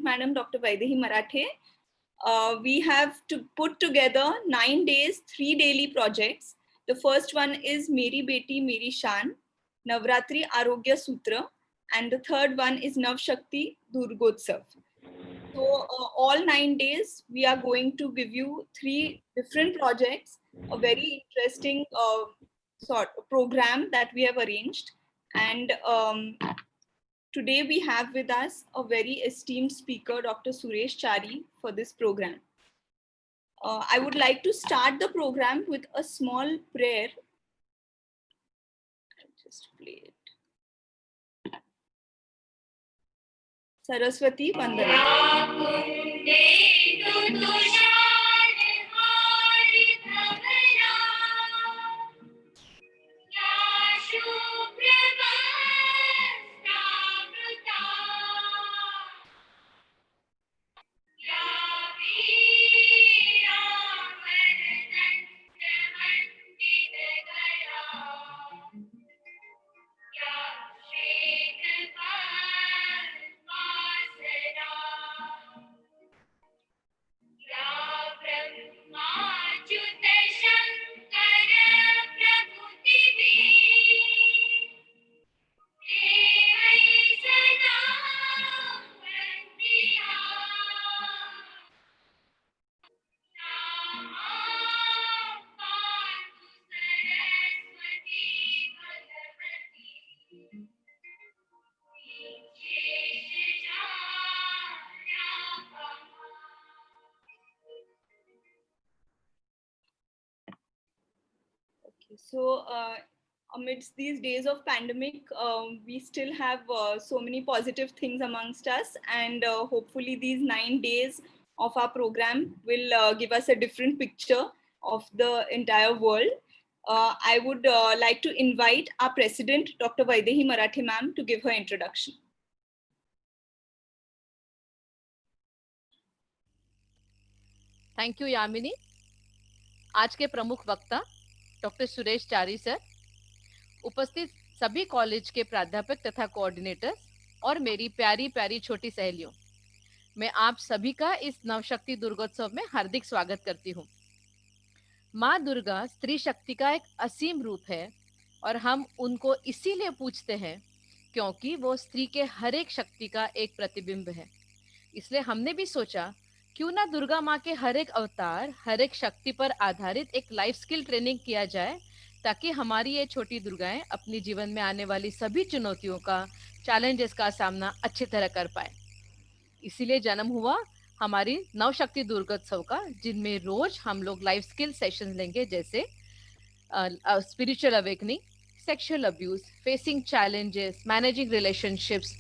President, Madam Dr. Vaidehi Marathe. We have to put together 9 days, 3 daily projects. The first one is Meri Beti Meri Shan, Navratri Arogya Sutra, and the third one is Nav Shakti Durgotsav. So all 9 days, we are going to give you 3 different projects, a very interesting sort of program that we have arranged. And today we have with us a very esteemed speaker, Dr. Suresh Chari, for this program. I would like to start the program with a small prayer. I'll just play it. Saraswati Vandana. So amidst these days of pandemic, we still have so many positive things amongst us, and hopefully these 9 days of our program will give us a different picture of the entire world. I would like to invite our President, Dr. Vaidehi Marathe ma'am, to give her introduction. Thank you, Yamini. आज के प्रमुख वक्ता doctor Suresh चारी sir, उपस्थित सभी college के प्राध्यापक तथा coordinator और मेरी प्यारी प्यारी छोटी सहेलियों, मैं आप सभी का इस नवशक्ति दुर्गोत्सव में हार्दिक स्वागत करती हूँ। माँ दुर्गा स्त्री शक्ति का एक असीम रूप है और हम उनको इसीलिए पूजते हैं क्योंकि वो स्त्री के हर एक शक्ति का एक प्रतिबिंब है। इसलिए हमने भी सोचा क्यों ना दुर्गा माँ के हर एक अवतार, हर एक शक्ति पर आधारित एक लाइफ स्किल ट्रेनिंग किया जाए ताकि हमारी ये छोटी दुर्गाएं अपने जीवन में आने वाली सभी चुनौतियों का, चैलेंजेस का सामना अच्छी तरह कर पाए। इसीलिए जन्म हुआ हमारी नवशक्ति दुर्गोत्सव का, जिनमें रोज हम लोग लाइफ स्किल सेशन लेंगे, जैसे spiritual awakening, sexual abuse, facing challenges, managing relationships,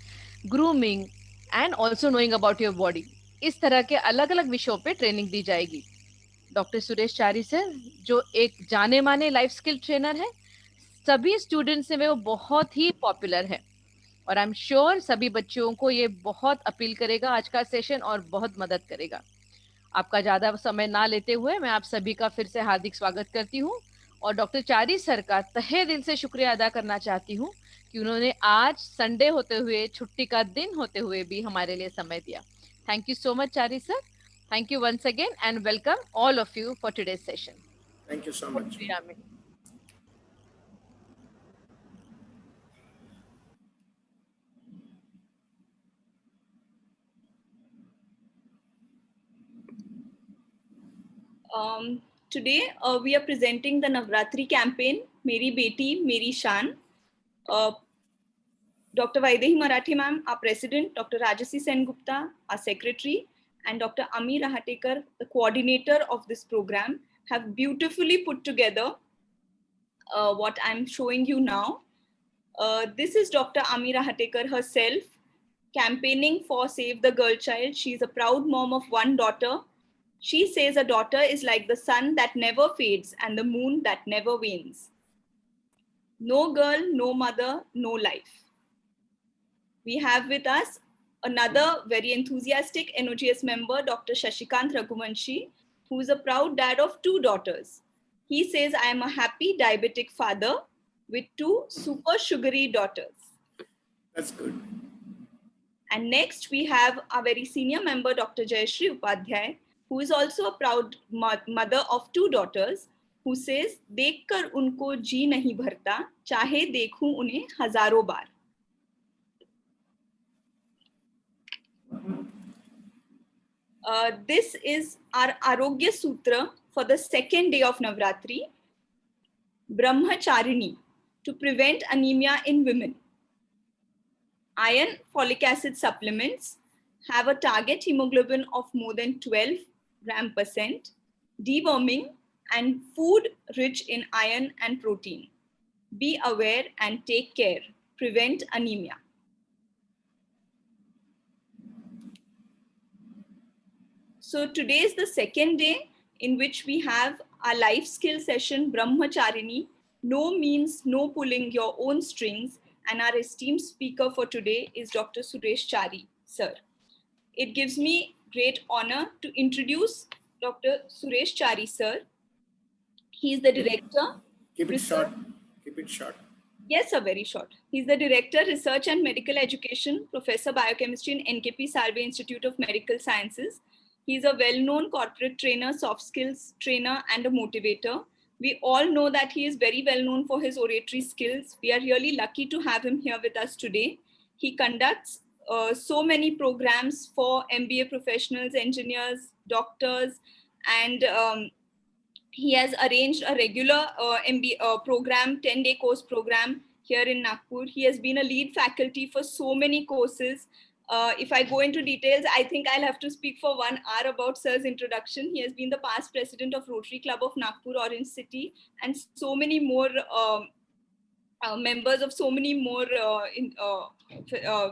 grooming and also knowing about your body. इस तरह के अलग अलग विषयों पे ट्रेनिंग दी जाएगी। डॉक्टर सुरेश चारी सर जो एक जाने माने लाइफ स्किल ट्रेनर है, सभी स्टूडेंट्स में वो बहुत ही पॉपुलर है और आई एम श्योर सभी बच्चों को ये बहुत अपील करेगा आज का सेशन और बहुत मदद करेगा। आपका ज्यादा समय ना लेते हुए मैं आप सभी का फिर से हार्दिक स्वागत करती हूँ और डॉक्टर चारी सर का तहे दिल से शुक्रिया अदा करना चाहती हूँ कि उन्होंने आज संडे होते हुए, छुट्टी का दिन होते हुए भी हमारे लिए समय दिया। Thank you so much, Chari sir. Thank you once again and welcome all of you for today's session. Thank you so much. Today we are presenting the Navratri campaign, Meri Beti Meri Shan. Dr. Vaidehi Marathe ma'am, our president, Dr. Rajasi Sen Gupta, our secretary, and Dr. Ami Rahatekar, the coordinator of this program, have beautifully put together what I'm showing you now. This is Dr. Ami Rahatekar herself, campaigning for Save the Girl Child. She's a proud mom of one daughter. She says a daughter is like the sun that never fades and the moon that never wanes. No girl, no mother, no life. We have with us another very enthusiastic NOGS member, Dr. Shashikant Raghuvanshi, who is a proud dad of 2 daughters. He says, I am a happy diabetic father with 2 super sugary daughters. That's good. And next we have our very senior member, Dr. Jayashree Upadhyay, who is also a proud mother of 2 daughters, who says, देखकर उनको जी नहीं भरता, चाहे देखूं उन्हें हजारों बार. This is our Arogya Sutra for the second day of Navratri, Brahmacharini, to prevent anemia in women. Iron folic acid supplements have a target hemoglobin of more than 12 gram%, deworming, and food rich in iron and protein. Be aware and take care. Prevent anemia. So today is the second day in which we have our life skill session, Brahmacharini. No means no pulling your own strings. And our esteemed speaker for today is Dr. Suresh Chari, sir. It gives me great honor to introduce Dr. Suresh Chari, sir. He is the director. Keep it short. Keep it short. Yes, sir, very short. He's the Director, Research and Medical Education, Professor Biochemistry in NKP Salve Institute of Medical Sciences. He's a well-known corporate trainer, soft skills trainer, and a motivator. We all know that he is very well known for his oratory skills. We are really lucky to have him here with us today. He conducts so many programs for MBA professionals, engineers, doctors, and he has arranged a regular MBA program, 10-day course program here in Nagpur. He has been a lead faculty for so many courses. If I go into details, I think I'll have to speak for 1 hour about sir's introduction. He has been the past president of Rotary Club of Nagpur, Orange City, and so many more members of so many more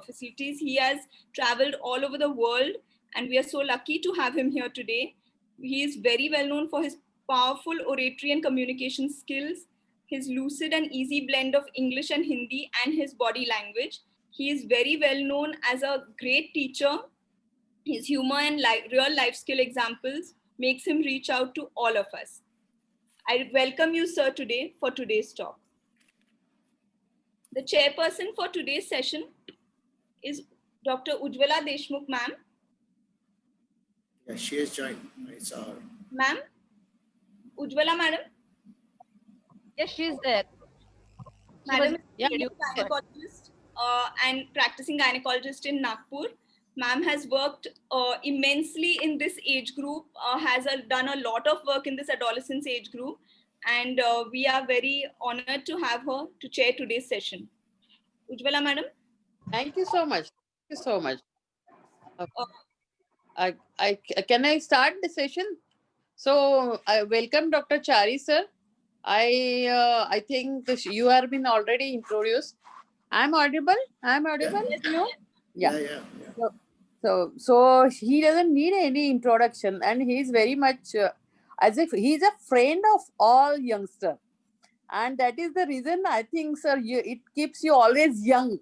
facilities. He has traveled all over the world, and we are so lucky to have him here today. He is very well known for his powerful oratory and communication skills, his lucid and easy blend of English and Hindi, and his body language. He is very well known as a great teacher. His humor and real life skill examples makes him reach out to all of us. I welcome you, sir, today for today's talk. The chairperson for today's session is Dr. Ujjwala Deshmukh, ma'am. Yeah, she has joined. I saw her. Ma'am? Ujjwala, madam? Yes, she is there. Madam Yeah, is a gynecologist and practicing gynecologist in Nagpur. Ma'am has worked immensely in this age group, has done a lot of work in this adolescence age group, and we are very honored to have her to chair today's session. Ujjwala, madam? Thank you so much. Thank you so much. Can I start the session? So I welcome Dr. Chari, sir. I think you have been already introduced. I'm audible. I'm audible. Yeah. So he doesn't need any introduction, and he's very much as if he's a friend of all youngsters, and that is the reason I think, sir, it keeps you always young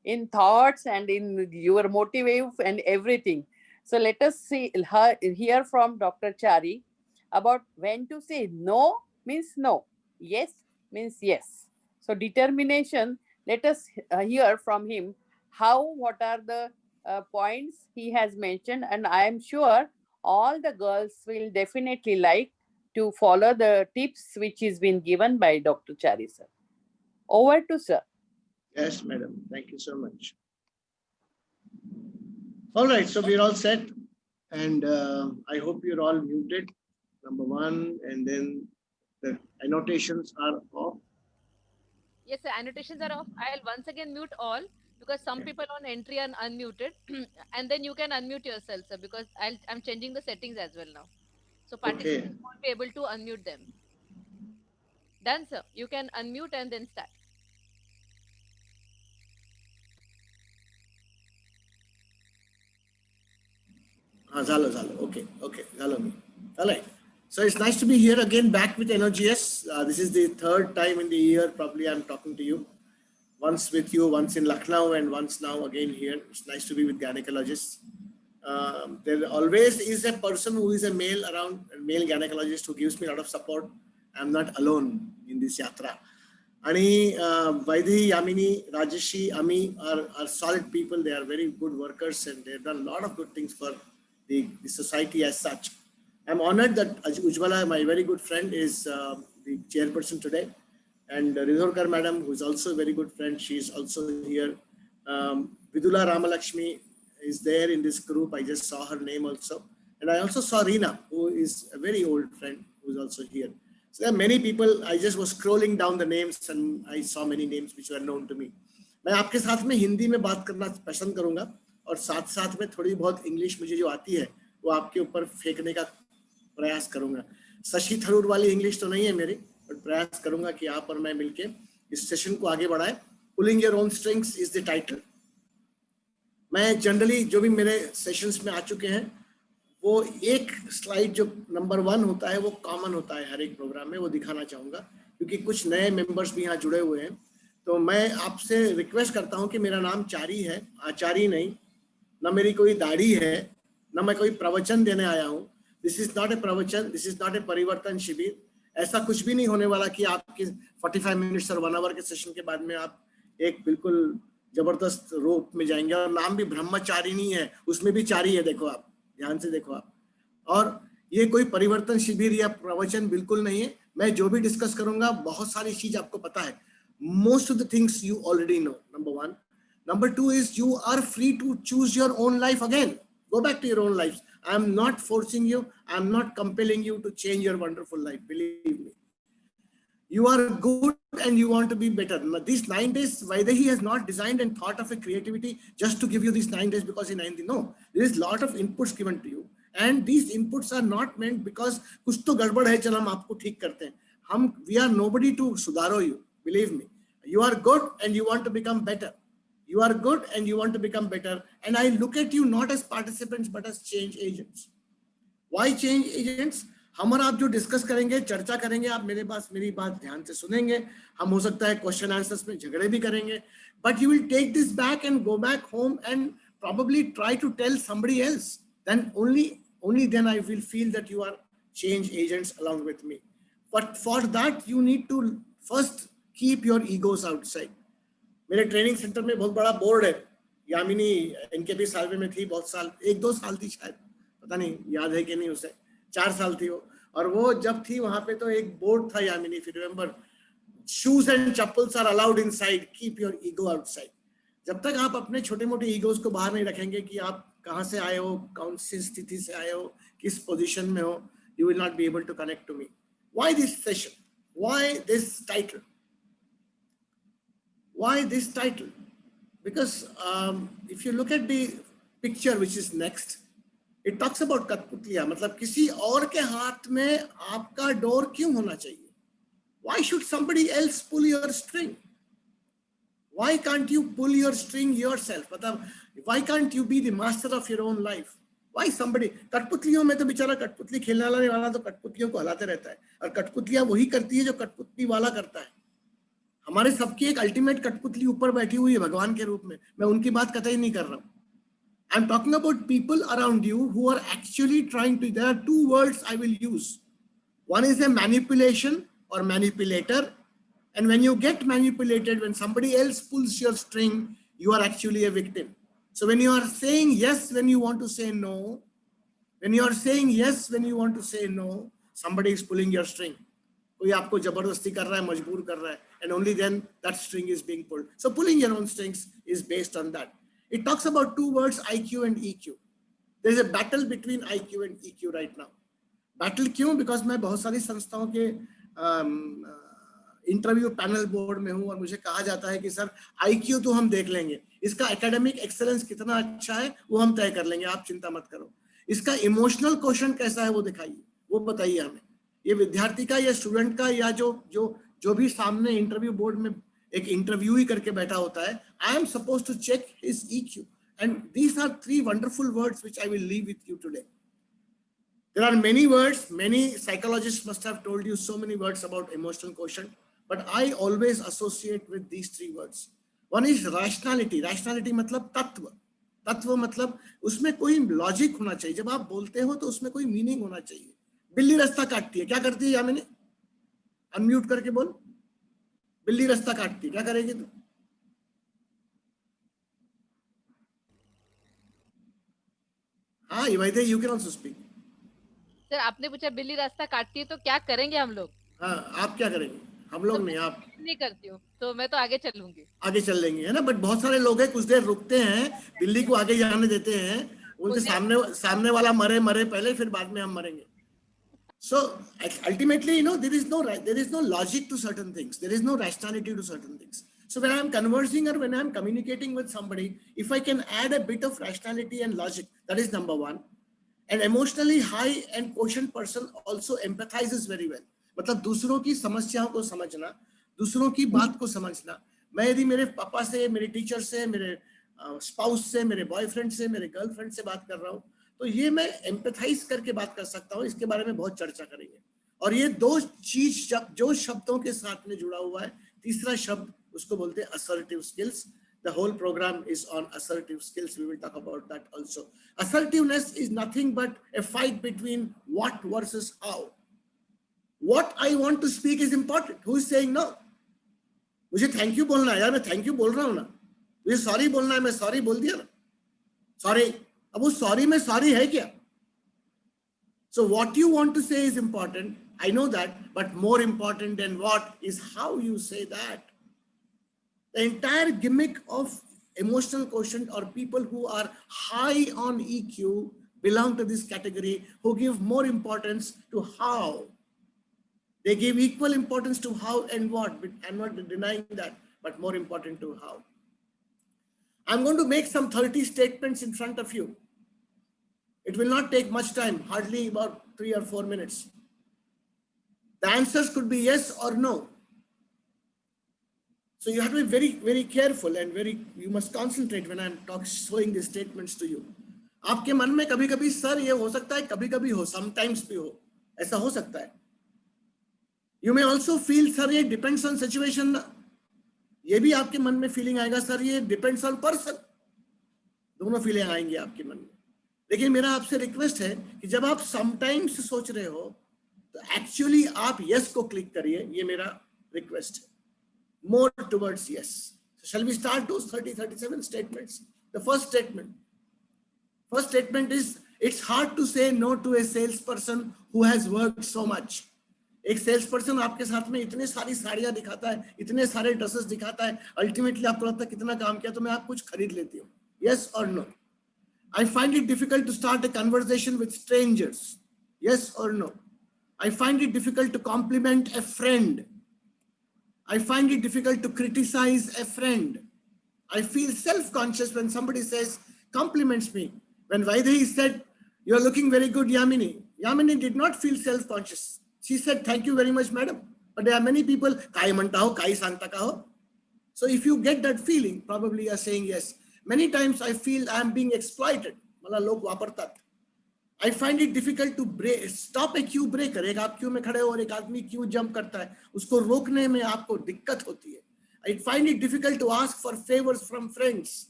in thoughts and in your motive and everything. So let us hear from Dr. Chari about when to say no means no, yes means yes. So determination, let us hear from him what are the points he has mentioned, and I am sure all the girls will definitely like to follow the tips which is been given by Dr. Chari, sir. Over to sir. Yes, madam. Thank you so much. All right, so we're all set, and I hope you're all muted, number one, and then the annotations are off. Yes, sir, annotations are off. I'll once again mute all because some people on entry are unmuted, and then you can unmute yourself, sir, because I'm changing the settings as well now. So participants won't be able to unmute them. Done, sir. You can unmute and then start. Zalo. Okay. Zalo me. All right. So it's nice to be here again, back with NOGS. This is the third time in the year, probably I'm talking to you. Once with you, once in Lucknow, and once now again here. It's nice to be with gynecologists. There always is a person who is a male around, a male gynecologist who gives me a lot of support. I'm not alone in this yatra. आणि Vaidhi, Yamini, Rajeshi, Ami are solid people. They are very good workers and they have done a lot of good things for the society as such. I'm honored that Ujjwala, my very good friend, is the chairperson today. And Ridhorkar madam, who is also a very good friend, she is also here. Vidula Ramalakshmi is there in this group. I just saw her name also. And I also saw Reena, who is a very old friend, who is also here. So there are many people. I just was scrolling down the names and I saw many names which were known to me. मैं आपके साथ में हिंदी में बात करना पसंद करूंगा और साथ साथ में थोड़ी बहुत इंग्लिश मुझे जो आती है वो आपके ऊपर फेंकने का प्रयास करूंगा. शशि थरूर वाली इंग्लिश तो नहीं है मेरी, बट प्रयास करूंगा कि आप और मैं मिलके इस सेशन को आगे बढ़ाएं. Pulling your own strings is the title. मैं जनरली जो भी मेरे सेशंस में आ चुके हैं वो एक स्लाइड जो नंबर 1 होता है वो कॉमन होता है हर एक प्रोग्राम में, वो दिखाना चाहूंगा क्योंकि कुछ नए मेंबर्स भी यहाँ जुड़े हुए हैं. तो मैं आपसे रिक्वेस्ट करता हूँ कि मेरा नाम चारी है, आचारी नहीं, ना मेरी कोई दाढ़ी है, ना मैं कोई प्रवचन देने आया हूँ. दिस इज नॉट ए प्रवचन, दिस इज नॉट ए परिवर्तन शिविर. ऐसा कुछ भी नहीं होने वाला कि आपके 45 मिनट्स और 1 आवर के सेशन के बाद में आप एक बिल्कुल जबरदस्त रूप में जाएंगे. और नाम भी ब्रह्मचारी नहीं है, उसमें भी चारी है, देखो आप ध्यान से देखो आप. और ये कोई परिवर्तन शिविर या प्रवचन बिल्कुल नहीं है. मैं जो भी डिस्कस करूंगा बहुत सारी चीज आपको पता है. Most of the things you already know, number 1. Number 2 is you are free to choose your own life again. Go back to your own lives. I am not forcing you. I am not compelling you to change your wonderful life. Believe me. You are good and you want to be better. Now, these 9 days, Vaidehi has not designed and thought of a creativity just to give you these 9 days because in 9 days. No, there is a lot of inputs given to you. And these inputs are not meant because कुछ तो गड़बड़ है, चल हम आपको ठीक करते हैं. We are nobody to सुधारो you. Believe me. You are good and you want to become better. You are good and you want to become better. And I look at you not as participants but as change agents. Why change agents? हम और आप जो discuss करेंगे, चर्चा करेंगे, आप मेरे पास मेरी बात ध्यान से सुनेंगे. हम हो सकता है क्वेश्चन आंसर्स में झगड़े भी करेंगे. But you will take this back and go back home and probably try to tell somebody else. Then only then I will feel that you are change agents along with me. But for that you need to first keep your egos outside. मेरे training centre में बहुत बड़ा board है. Yamini NKP Salve में थी बहुत साल, 1-2 साल थी शायद, पता नहीं याद है कि नहीं, उसे 4 साल थी वो. और वो जब थी वहां पे तो एक बोर्ड था Yamini, if you remember, shoes and chappals are allowed inside, keep your ego outside. जब तक आप अपने छोटे मोटे ईगोज को बाहर नहीं रखेंगे कि आप कहाँ से आए हो, कौन सी स्थिति से आए हो, किस पोजीशन में हो, you will not be able to connect to me. Why this session? Why this title? Why this title? Because if you look at the picture which is next, it talks about कठपुतलियां. मतलब किसी और के हाथ में आपका door क्यों होना चाहिए? Why should somebody else pull your string? Why can't you pull your string yourself? मतलब why can't you be the master of your own life? Why somebody? कठपुतलियों में तो बेचारा कठपुतली खेलने वाला तो कठपुतलियों को हलाते रहता है, और कठपुतलियां वही करती है जो कठपुतली वाला करता है. हमारे सबकी एक अल्टीमेट कठपुतली ऊपर बैठी हुई है भगवान के रूप में. मैं उनकी बात कतई नहीं कर रहा हूँ. I'm talking about people around you who are actually trying to. There are 2 words I will use. One is a manipulation or manipulator, and when you get manipulated, when somebody else pulls your string, you are actually a victim. So when you are saying yes when you want to say no, when you are saying yes when you want to say no, somebody is pulling your string. कोई आपको जबरदस्ती कर रहा है, मजबूर कर रहा है, and only then that string is being pulled. So pulling your own strings is based on that. It talks about 2 words, IQ and EQ. There is a battle between IQ and EQ right now. Battle क्यों? Because मैं बहुत सारी संस्थाओं के interview panel board में हूँ और मुझे कहा जाता है कि सर IQ तो हम देख लेंगे, इसका एकेडमिक एक्सेलेंस कितना अच्छा है वो हम तय कर लेंगे, आप चिंता मत करो. इसका इमोशनल क्वेश्चन कैसा है वो दिखाइए, वो बताइए हमें. ये विद्यार्थी का या स्टूडेंट का या जो भी सामने इंटरव्यू बोर्ड में एक इंटरव्यू ही करके बैठा होता है, I am supposed to check his EQ. And these are 3 wonderful words which I will leave with you today. There are many words, many psychologists must have told you so many words about emotional quotient, but I always associate with these 3 words. One is rationality. Rationality मतलब तत्व. तत्व मतलब उसमें कोई logic होना चाहिए. जब आप बोलते हो तो उसमें कोई मीनिंग होना चाहिए. बिल्ली रास्ता काटती है, क्या करती है यामिनी? अनम्यूट करके बोल. बिल्ली रास्ता काटती, क्या करेगी तू? हाँ, वैदे, you can also speak. Sir आपने पूछा बिल्ली रास्ता काटती है तो क्या करेंगे हम लोग? हाँ, आप क्या करेंगे? हम तो लोग मैं नहीं, आप नहीं करती हूँ, तो मैं तो आगे चलूंगी. आगे चल लेंगे, है ना. बट बहुत सारे लोग हैं, कुछ देर रुकते हैं, बिल्ली को आगे जाने देते हैं, बोलते सामने वाला मरे मरे पहले, फिर बाद में हम मरेंगे. So ultimately, there is no logic to certain things. There is no rationality to certain things. So when I'm conversing or when I'm communicating with somebody, if I can add a bit of rationality and logic, that is number one. An emotionally high and quotient person also empathizes very well. मतलब दूसरों की समस्याओं को समझना, दूसरों की बात को समझना. मैं यदि मेरे पापा से, मेरे टीचर से, मेरे स्पाउस से, मेरे बॉयफ्रेंड से, मेरे गर्लफ्रेंड से बात कर रहा हूँ, तो ये मैं एम्पैथाइज करके बात कर सकता हूँ. इसके बारे में बहुत चर्चा करेंगे. और ये दो चीज जो शब्दों के साथ में जुड़ा हुआ है, तीसरा शब्द उसको बोलते हैं assertive skills. The whole program is on assertive skills. We will talk about that also. Assertiveness is nothing but a fight between what versus how. What I want to speak is important. Who is saying no? मुझे thank you बोलना है यार, मैं thank you बोल रहा हूँ ना. मुझे सॉरी बोलना है, मैं सॉरी बोल दिया ना. सॉरी, अब वो सॉरी में सॉरी है क्या? So what you want to say is important. I know that, but more important than what is how you say that. The entire gimmick of emotional quotient or people who are high on EQ belong to this category, who give more importance to how. They give equal importance to how and what. I'm not denying that, but more important to how. I'm going to make some 30 statements in front of you. It will not take much time, hardly about 3 or 4 minutes. The answers could be yes or no. So you have to be very, very careful and you must concentrate when I'm showing these statements to you. आपके मन में कभी कभी sir ये हो सकता है, कभी कभी हो, sometimes भी हो, ऐसा हो सकता है. You may also feel sir ये depends on situation. ये भी आपके मन में फीलिंग आएगा सर ये depends on person. दोनों फीलिंग आएंगी आपके मन में. लेकिन मेरा आपसे रिक्वेस्ट है कि जब आप समटाइम्स सोच रहे हो तो एक्चुअली आप यस को क्लिक करिए. ये मेरा रिक्वेस्ट है. More towards yes. So shall we start those 37 statements? The first statement is, it's hard to say no to a salesperson who has worked so much. एक salesperson आपके साथ में इतने सारी साड़ियां दिखाता है, इतने सारे ड्रेसेस दिखाता है, ultimately आपको लगता है कितना काम किया तो मैं आप कुछ खरीद लेती हूँ. Yes or no? I find it difficult to start a conversation with strangers. Yes or no? I find it difficult to compliment a friend. I find it difficult to criticize a friend. I feel self-conscious when somebody says, compliments me. When Vaidehi said, you're looking very good, Yamini. Yamini did not feel self-conscious. She said, thank you very much, madam. But there are many people, kai manta ho, kai sangta ka ho. So if you get that feeling, probably you're saying yes. Many times I feel I'm being exploited. I find it difficult to stop a queue breaker. एक आप Q में खड़े हो और एक आदमी Q jump करता है, उसको रोकने में आपको दिक्कत होती है. I find it difficult to ask for favors from friends.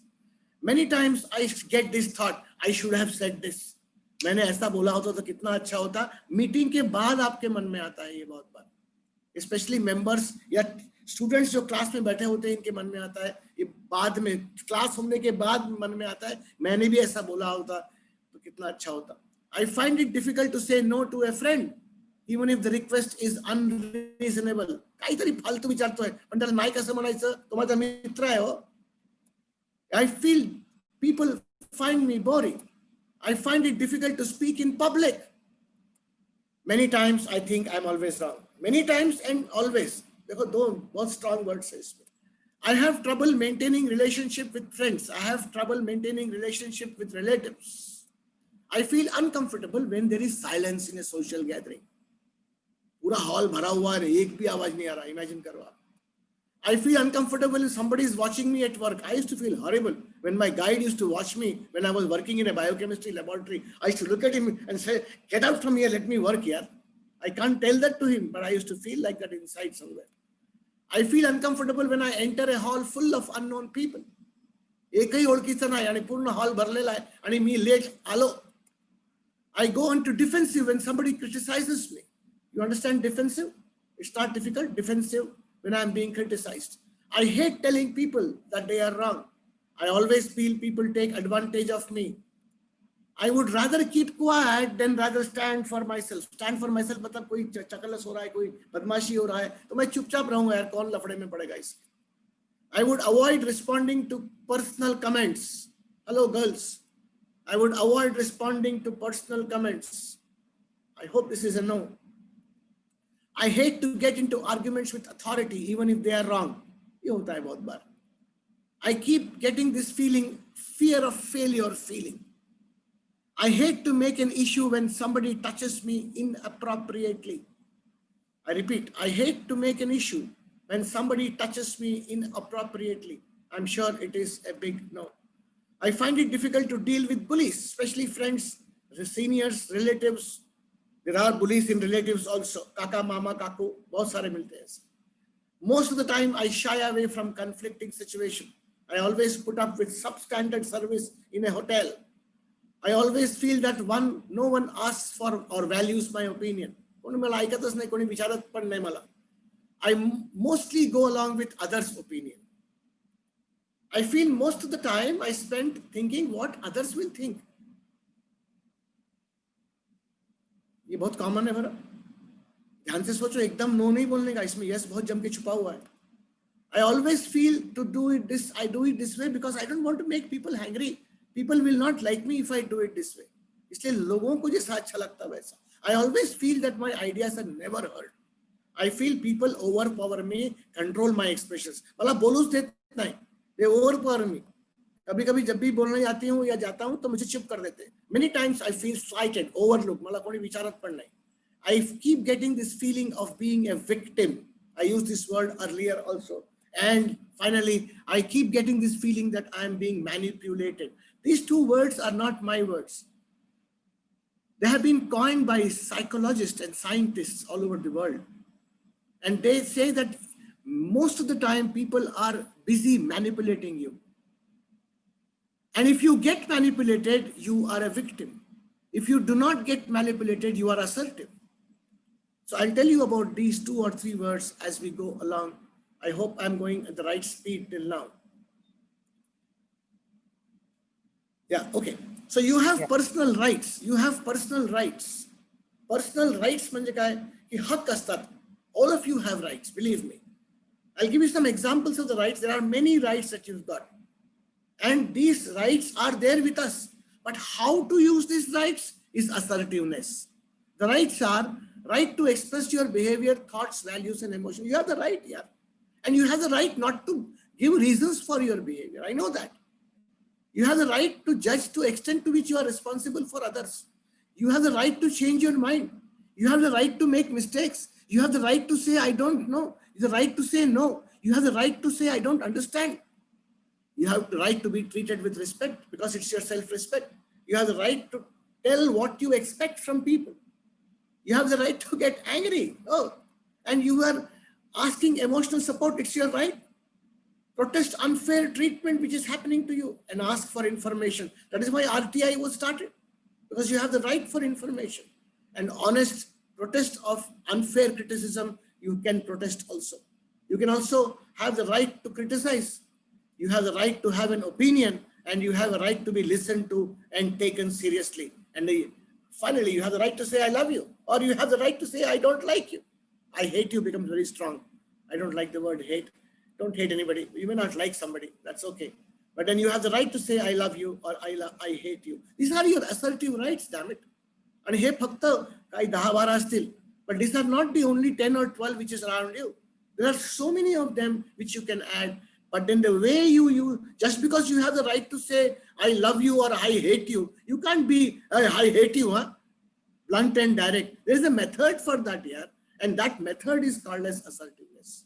Many times I get this thought, I should have said this. मैंने ऐसा बोला होता तो कितना अच्छा होता. मीटिंग के बाद आपके मन में आता है ये बहुत बार. Especially members या स्टूडेंट्स जो क्लास में बैठे होते हैं, इनके मन में आता है. ये बाद में क्लास होने के बाद मन में आता है, मैंने भी ऐसा बोला होता तो कितना अच्छा होता. I find it difficult to say no to a friend, even if the request is unreasonable. काहीतरी फालतू विचारतोय, पण त्याला नाही कसं म्हणायचं, तो माझा मित्र आहे हो. I feel people find me boring. I find it difficult to speak in public. Many times I think I'm always wrong. Many times and always. देखो दो बहुत strong words है इसमें. I have trouble maintaining relationship with friends. I have trouble maintaining relationship with relatives. I feel uncomfortable when there is silence in a social gathering. पूरा hall भरा हुआ है, एक भी आवाज नहीं आ रहा. Imagine करो आप. I feel uncomfortable if somebody is watching me at work. I used to feel horrible when my guide used to watch me when I was working in a biochemistry laboratory. I used to look at him and say, "Get out from here, let me work here." I can't tell that to him, but I used to feel like that inside somewhere. I feel uncomfortable when I enter a hall full of unknown people. एकही ओळखीचं नाही आणि पूर्ण hall भरलेला आहे आणि मी late आलो. I go on to defensive when somebody criticizes me. You understand defensive? It's not difficult. Defensive. when I'm being criticized. I hate telling people that they are wrong. I always feel people take advantage of me. I would rather keep quiet than rather stand for myself. Stand for myself मतलब कोई चकलस हो रहा है, कोई बदमाशी हो रहा है, तो मैं चुपचाप रहूंगा यार, कौन लफड़े में पड़ेगा इसके. I would avoid responding to personal comments. Hello girls. I would avoid responding to personal comments. I hope this is a no. I hate to get into arguments with authority even if they are wrong. ये होता है बहुत बार. I keep getting this feeling, fear of failure feeling. I hate to make an issue when somebody touches me inappropriately. I repeat, I hate to make an issue when somebody touches me inappropriately. I'm sure it is a big no. I find it difficult to deal with bullies, especially friends, seniors, relatives. There are bullies in relatives also. Kaka, mama, kaku, bahut sare milte hain. Most of the time, I shy away from conflicting situation. I always put up with substandard service in a hotel. I always feel that no one asks for or values my opinion. I mostly go along with others' opinion. I feel most of the time I spend thinking what others will think. ये बहुत common है भरा. ध्यान से सोचो, एकदम no नहीं बोलने का, इसमें यस बहुत जम के छुपा हुआ है. I always feel to do it this way because I don't want to make people angry. People will not like me if I do it this way. इसलिए लोगों को जैसा अच्छा लगता वैसा. I always feel that my ideas are never heard. I feel people overpower me, control my expressions. मतलब बोलूँ देते नहीं, they overpower me. कभी-कभी जब भी बोलने जाती हूँ या जाता हूँ तो मुझे चुप कर देते. Many times I feel slighted, overlooked. मतलब कोई विचारत पड़ नहीं. I keep getting this feeling of being a victim. I used this word earlier also. And finally, I keep getting this feeling that I am being manipulated. These two words are not my words. They have been coined by psychologists and scientists all over the world. And they say that most of the time people are busy manipulating you. And if you get manipulated, you are a victim. If you do not get manipulated, you are assertive. So I'll tell you about these 2 or 3 words as we go along. I hope I'm going at the right speed till now. Yeah, okay. So you have personal rights. You have personal rights. Personal rights म्हणजे काय की हक्क असतात. All of you have rights, believe me. I'll give you some examples of the rights. There are many rights that you've got. And these rights are there with us. But how to use these rights is assertiveness. The rights are right to express your behavior, thoughts, values, and emotions. You have the right, yeah. And you have the right not to give reasons for your behavior. I know that. You have the right to judge to the extent to which you are responsible for others. You have the right to change your mind. You have the right to make mistakes. You have the right to say, I don't know. You have the right to say no. You have the right to say, I don't understand. You have the right to be treated with respect because it's your self-respect. You have the right to tell what you expect from people. You have the right to get angry. Oh, and you are asking emotional support. It's your right. Protest unfair treatment which is happening to you and ask for information. That is why RTI was started, because you have the right for information. And honest protest of unfair criticism, you can protest also. You can also have the right to criticize. You have the right to have an opinion, and you have a right to be listened to and taken seriously. And finally, you have the right to say, I love you, or you have the right to say, I don't like you. I hate you becomes very strong. I don't like the word hate. Don't hate anybody. You may not like somebody. That's okay. But then you have the right to say, I love you, or I hate you. These are your assertive rights, damn it. And हे फक्त काही 10-12 असतील. But these are not the only 10 or 12 which is around you. There are so many of them which you can add. But then the way you just because you have the right to say, I love you or I hate you, you can't be, I hate you, huh? Blunt and direct. There is a method for that here. And that method is called as assertiveness.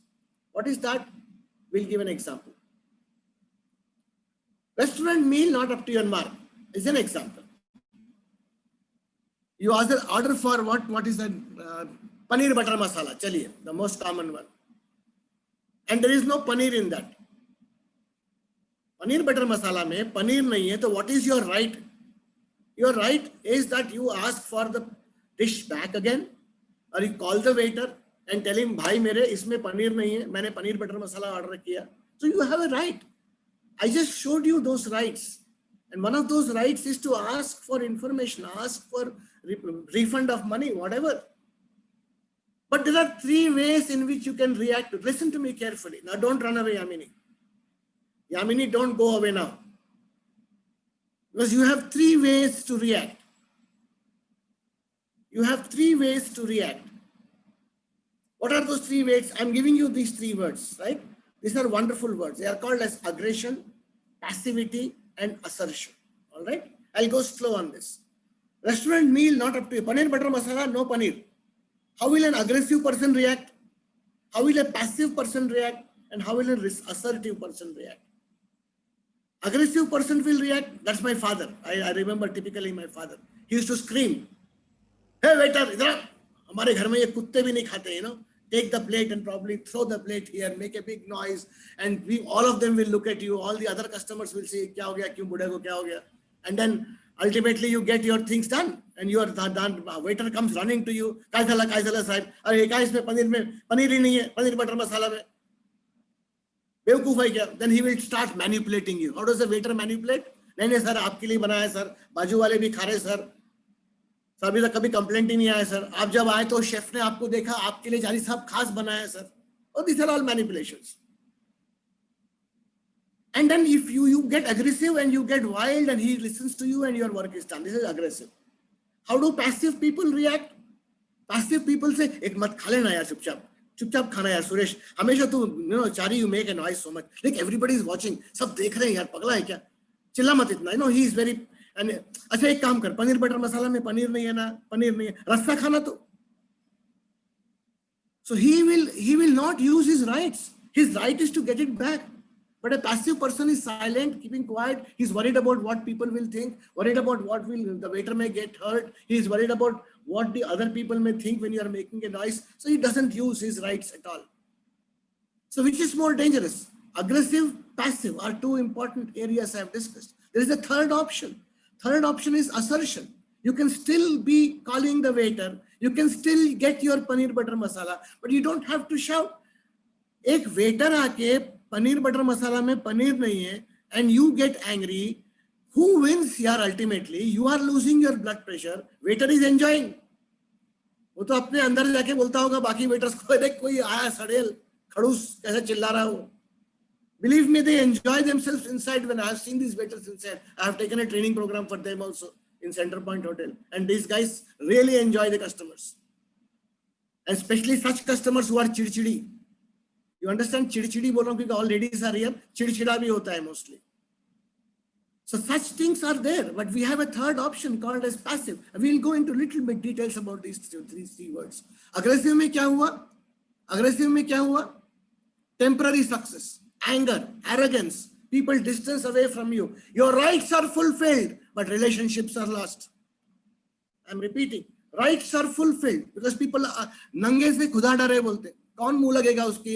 What is that? We'll give an example. Restaurant meal not up to your mark is an example. You order for what is that? Paneer butter masala, chaliye, the most common one. And there is no paneer in that. Paneer butter masala mein paneer nahi hai, so what is your right? Your right is that you ask for the dish back again, or you call the waiter, and tell him, भाई मेरे इसमें पनीर नहीं है, मैंने paneer butter मसाला order किया. So you have a right. I just showed you those rights. And one of those rights is to ask for information, ask for refund of money, whatever. But there are 3 ways in which you can react. Listen to me carefully. Now don't run away, Yamini. Yamini, don't go away now. Because you have 3 ways to react. You have 3 ways to react. What are those 3 ways? I'm giving you these 3 words, right? These are wonderful words. They are called as aggression, passivity, and assertion. All right? I'll go slow on this. Restaurant meal, not up to you. Paneer butter masala, no paneer. How will an aggressive person react? How will a passive person react? And how will an assertive person react? Aggressive person will react. That's my father. I remember typically my father. He used to scream, "Hey waiter, idhar, हमारे घर में ये कुत्ते भी नहीं खाते, you know. Take the plate and probably throw the plate here, make a big noise, and all of them will look at you. All the other customers will say, "Kya ho gaya? Kyun bude ko kya ho gaya?" And then ultimately you get your things done, and you are done. Waiter comes running to you. "Kai thala sahib? Arey kai isme paneer hi nahi hai, paneer butter masala mein. बेवकूफ है क्या?" Then he will start manipulating you. How does the waiter manipulate? नहीं sir, आपके लिए बनाया sir, बाजू वाले भी खा रहे सर, अभी तक कभी कंप्लेंट ही नहीं आया सर, आप जब आए तो शेफ ने आपको देखा, आपके लिए जानी साहब खास बनाया sir. Oh, these are all manipulations. And then if you get aggressive and you get wild and he listens to you and your work is done. This is aggressive. How do passive people react? Passive people say, "एक मत खा लेना यार, चुपचाप खाना यार सुरेश, हमेशा तू चारी you make a noise so much. Like everybody is watching, सब देख रहे हैं यार, पगला है क्या, चिल्ला मत इतना." He is very. अच्छा एक काम कर, पनीर बटर मसाला में पनीर नहीं है ना, पनीर नहीं है, रस्सा खाना तो. So he will not use his rights. His right is to get it back. But a passive person is silent, keeping quiet. He's worried about what people will think, worried about what the waiter may get hurt. He's worried about what the other people may think when you are making a noise. So he doesn't use his rights at all. So which is more dangerous? Aggressive, passive are 2 important areas I have discussed. There is a third option. Third option is assertion. You can still be calling the waiter. You can still get your paneer butter masala, but you don't have to shout. एक waiter आके paneer butter मसाला में पनीर नहीं है and you get angry. Who wins here ultimately? You are losing your blood pressure. Waiter is enjoying. वो तो अपने अंदर जाके बोलता होगा बाकी waiters को, देख कोई आया सड़ेल खड़ूस कैसे चिल्ला रहा हो. Believe me, they enjoy themselves inside. When I have seen these waiters inside, I have taken a training program for them also in Center Point Hotel. And these guys really enjoy the customers. And especially such customers who are chidchidi. You understand? Chidchidi bol raha hu because all ladies are here. Chidchida bhi hota hai mostly. So such things are there. But we have a third option called as passive. We'll go into little bit details about these three words. Aggressive mein kya hua? Aggressive mein kya hua? Temporary success. Anger, arrogance, people distance away from you. Your rights are fulfilled, but relationships are lost. I'm repeating, rights are fulfilled because people नंगे से खुदा डरे बोलते. कौन मुंह लगेगा उसके?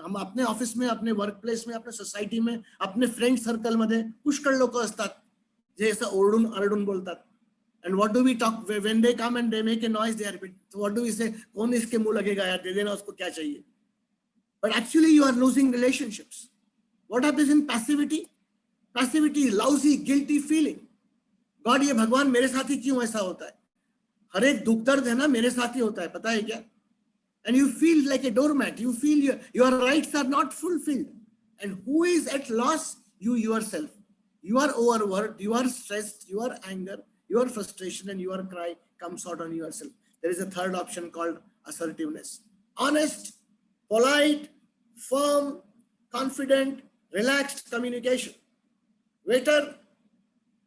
हम अपने ऑफिस में, अपने वर्क प्लेस में, अपने सोसायटी में, अपने फ्रेंड सर्कल मध्ये पुष्कळ लोक असतात जे असं ओरडून आरडून बोलतात. And what do we talk when they come and they make a noise? They repeat. So what do we say? कौन इसके मुंह लगेगा यार? दे देना उसको, क्या चाहिए? But actually you are losing relationships. What happens in passivity? Passivity is lousy, guilty feeling. God, ये भगवान मेरे साथ ही क्यों ऐसा होता है? हर एक दुख दर्द है ना मेरे साथ ही होता है, पता है क्या? And you feel like a doormat. You feel your rights are not fulfilled. And who is at loss? You yourself. You are overworked, you are stressed, your anger, your frustration and your cry comes out on yourself. There is a third option called assertiveness. Honest, polite, firm, confident, relaxed communication. Waiter,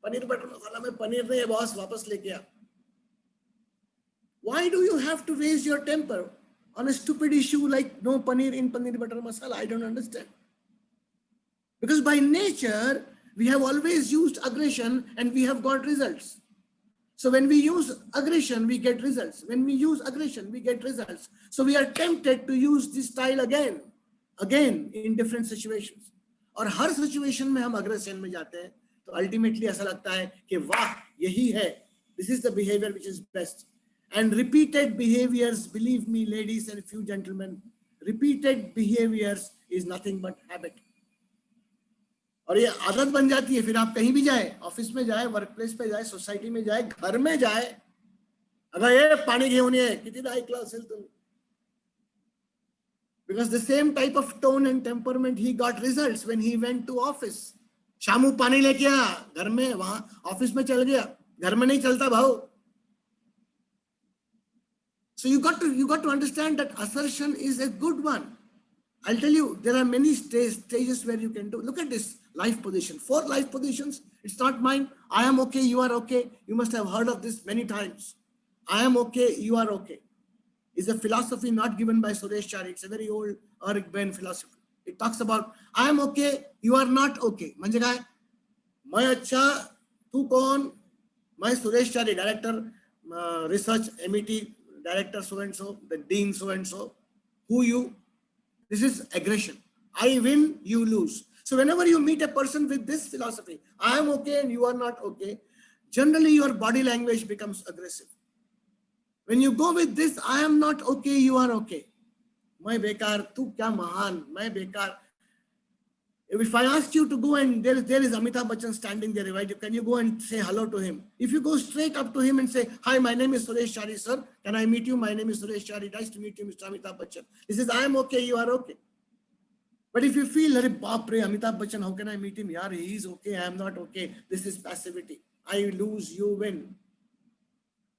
paneer butter masala mein paneer nahi hai boss, वापस लेके आ. Why do you have to raise your temper on a stupid issue like no paneer in paneer butter masala? I don't understand. Because by nature, we have always used aggression and we have got results. So when we use aggression, we get results. When we use aggression, we get results. So we are tempted to use this style again in different situations. और हर situation में हम aggression में जाते हैं, तो ultimately ऐसा लगता है कि वाह यही है, this is the behavior which is best. And repeated behaviors, believe me, ladies and few gentlemen, repeated behaviors is nothing but habit. और ये आदत बन जाती है, फिर आप कहीं भी जाए, ऑफिस में जाए, वर्क प्लेस पे जाए, सोसाइटी में जाए, घर में जाए, अगर ये पानी घेऊन ये किती ऐकलं असेल तुम्ही. Because the same type of tone and temperament he got results when he went to office. Shamu पानी लेके आ, घर में, वहां ऑफिस में चल गया, घर में नहीं चलता भाव. So you got to understand that assertion is a good one. I'll tell you, there are many stages where you can do. Look at this life position. 4 life positions. It's not mine. I am okay. You are okay. You must have heard of this many times. I am okay. You are okay. It's a philosophy not given by Suresh Chari. It's a very old Eric Ben philosophy. It talks about I am okay. You are not okay. म्हणजे काय? मैं अच्छा, तू कौन? मैं Suresh Chari, director research MET, director so and so, the dean so and so. Who you? This is aggression. I win, you lose. So whenever you meet a person with this philosophy, I am okay and you are not okay, generally your body language becomes aggressive. When you go with this, I am not okay, you are okay. मैं बेकार, तू क्या महान, मैं बेकार. If I asked you to go and there is Amitabh Bachchan standing there, right? Can you go and say hello to him? If you go straight up to him and say, hi, my name is Suresh Chari, sir. Can I meet you? My name is Suresh Chari. Nice to meet you, Mr. Amitabh Bachchan. He says, I am okay, you are okay. But if you feel, Arey baap re, Amitabh Bachchan, how can I meet him? Yaar, he is okay, I am not okay. This is passivity. I lose, you win.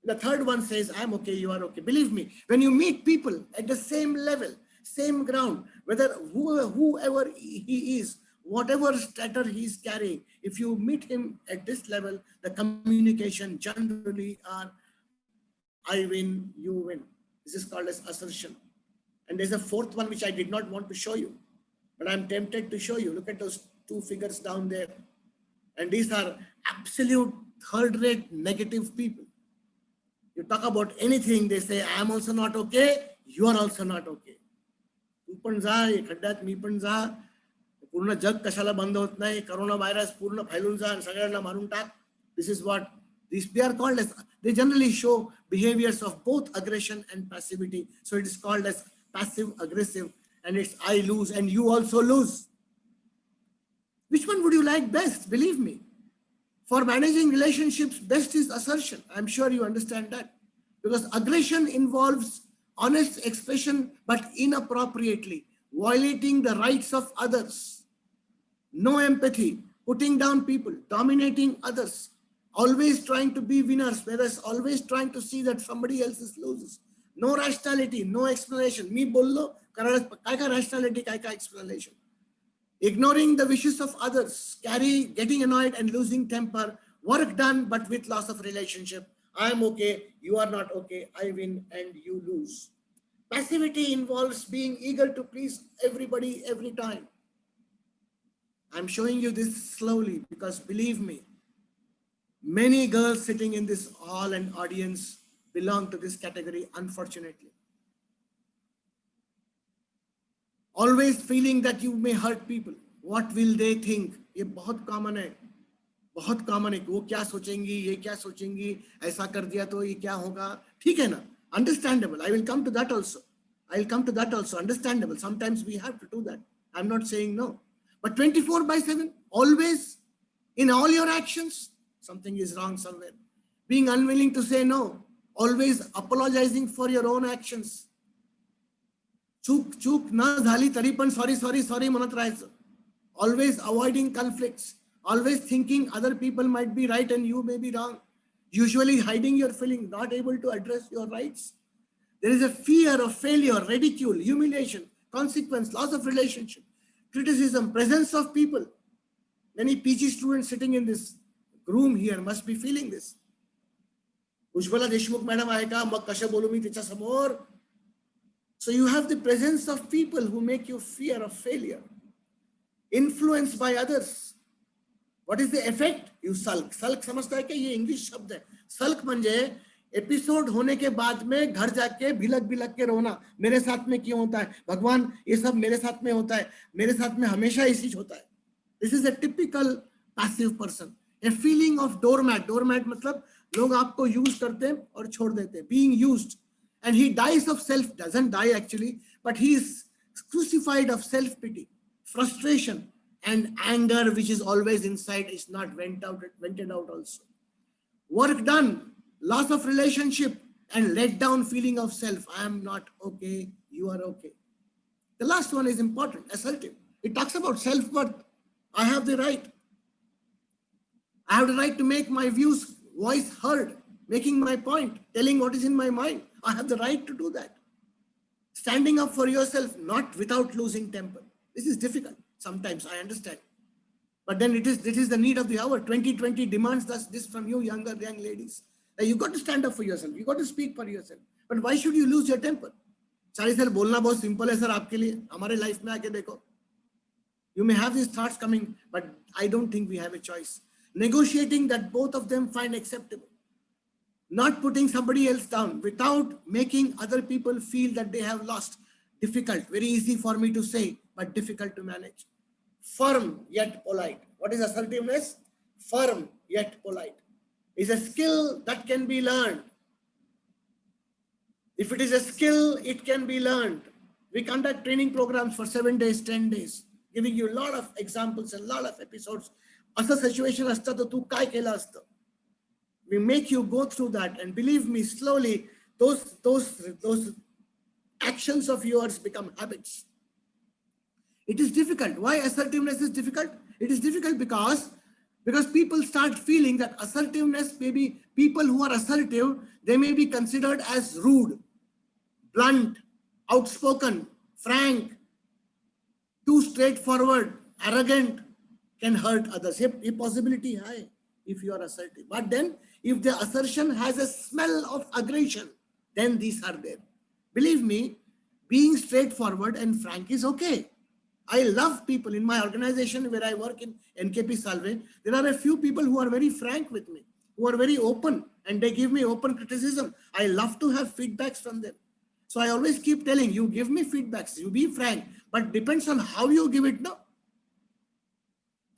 The third one says, I am okay, you are okay. Believe me, when you meet people at the same level, same ground, whether whoever he is, whatever stature he is carrying, if you meet him at this level, the communication generally are, I win, you win. This is called as assertion. And there's a fourth one which I did not want to show you, but I'm tempted to show you. Look at those 2 figures down there. And these are absolute third-rate negative people. You talk about anything, they say, I am also not okay, you are also not okay. तू पण जा, खड्ड्यात मी पण जा, पूर्ण जग कशाला बंद होत नाही, कोरोना व्हायरस पूर्ण फैलून जा आणि सगळ्यांना मारून टाक. This is what they are called as. They generally show behaviors of both aggression and passivity. So it is called as passive aggressive, and it's I lose and you also lose. Which one would you like best? Believe me, for managing relationships, best is assertion. I'm sure you understand that, because aggression involves honest expression, but inappropriately, violating the rights of others, no empathy, putting down people, dominating others, always trying to be winners, whereas always trying to see that somebody else is loses. No rationality, no explanation. Me bollo, काय का rationality, काय का explanation. Ignoring the wishes of others, getting annoyed and losing temper, work done but with loss of relationship. I am okay, you are not okay, I win and you lose. Passivity involves being eager to please everybody every time. I'm showing you this slowly because believe me, many girls sitting in this hall and audience belong to this category, unfortunately. Always feeling that you may hurt people. What will they think? ये बहुत common है, बहुत common है. वो क्या सोचेंगी, ये क्या सोचेंगी, ऐसा कर दिया तो ये क्या होगा? ठीक है ना? Understandable. I will come to that also. Understandable. Sometimes we have to do that. I'm not saying no. But 24/7, always, in all your actions, something is wrong somewhere. Being unwilling to say no. Always apologizing for your own actions. चूक ना झाली तरी पण sorry म्हणत राहायचं. Always avoiding conflicts. Always thinking other people might be right and you may be wrong. Usually hiding your feelings, not able to address your rights. There is a fear of failure, ridicule, humiliation, consequence, loss of relationship, criticism, presence of people. Many PG students sitting in this room here must be feeling this. Ujjwala Deshmukh madam आहे का, मग कसं बोलू मी तिच्या समोर. So you have the presence of people who make you fear of failure, influenced by others. What is the effect? You sulk. Sulk समझता है क्या? ये इंग्लिश शब्द है. sulk म्हणजे एपिसोड होने के बाद में घर जाके भिलक के रोना. मेरे साथ में क्यों होता है भगवान, ये सब मेरे साथ में होता है, मेरे साथ में हमेशा इसी होता है. This is a typical passive person. A feeling of doormat. Doormat मतलब लोग आपको यूज करते हैं और छोड़ देते हैं, being used. And he dies of self, doesn't die actually, but he is crucified of self-pity, frustration, and anger, which is always inside, is not vented out also. Work done, loss of relationship, and let down feeling of self. I am not okay, you are okay. The last one is important, assertive. It talks about self-worth. I have the right. I have the right to make my voice heard, making my point, telling what is in my mind. I have the right to do that. Standing up for yourself, not without losing temper. This is difficult. Sometimes I understand. But then it is the need of the hour. 2020 demands this from you, young ladies. You got to stand up for yourself. You got to speak for yourself. But why should you lose your temper? Sorry sir, बोलना बहुत simple है sir आपके लिए. हमारे life में आके देखो. You may have these thoughts coming, but I don't think we have a choice. Negotiating that both of them find acceptable. Not putting somebody else down without making other people feel that they have lost. Difficult, very easy for me to say, but difficult to manage. Firm yet polite. What is assertiveness? Firm yet polite. Is a skill that can be learned. If it is a skill, it can be learned. We conduct training programs for 7 days, 10 days, giving you a lot of examples, a lot of episodes. As a situation, we make you go through that, and believe me, slowly those actions of yours become habits. It is difficult. Why assertiveness is difficult? It is difficult because people start feeling that assertiveness, maybe people who are assertive, they may be considered as rude, blunt, outspoken, frank, too straightforward, arrogant, can hurt others. A possibility high if you are assertive. But then if the assertion has a smell of aggression, then these are there. Believe me, being straightforward and frank is okay. I love people in my organization where I work in NKP Salve. There are a few people who are very frank with me, who are very open, and they give me open criticism. I love to have feedbacks from them. So I always keep telling you, give me feedbacks, you be frank, but depends on how you give it. No.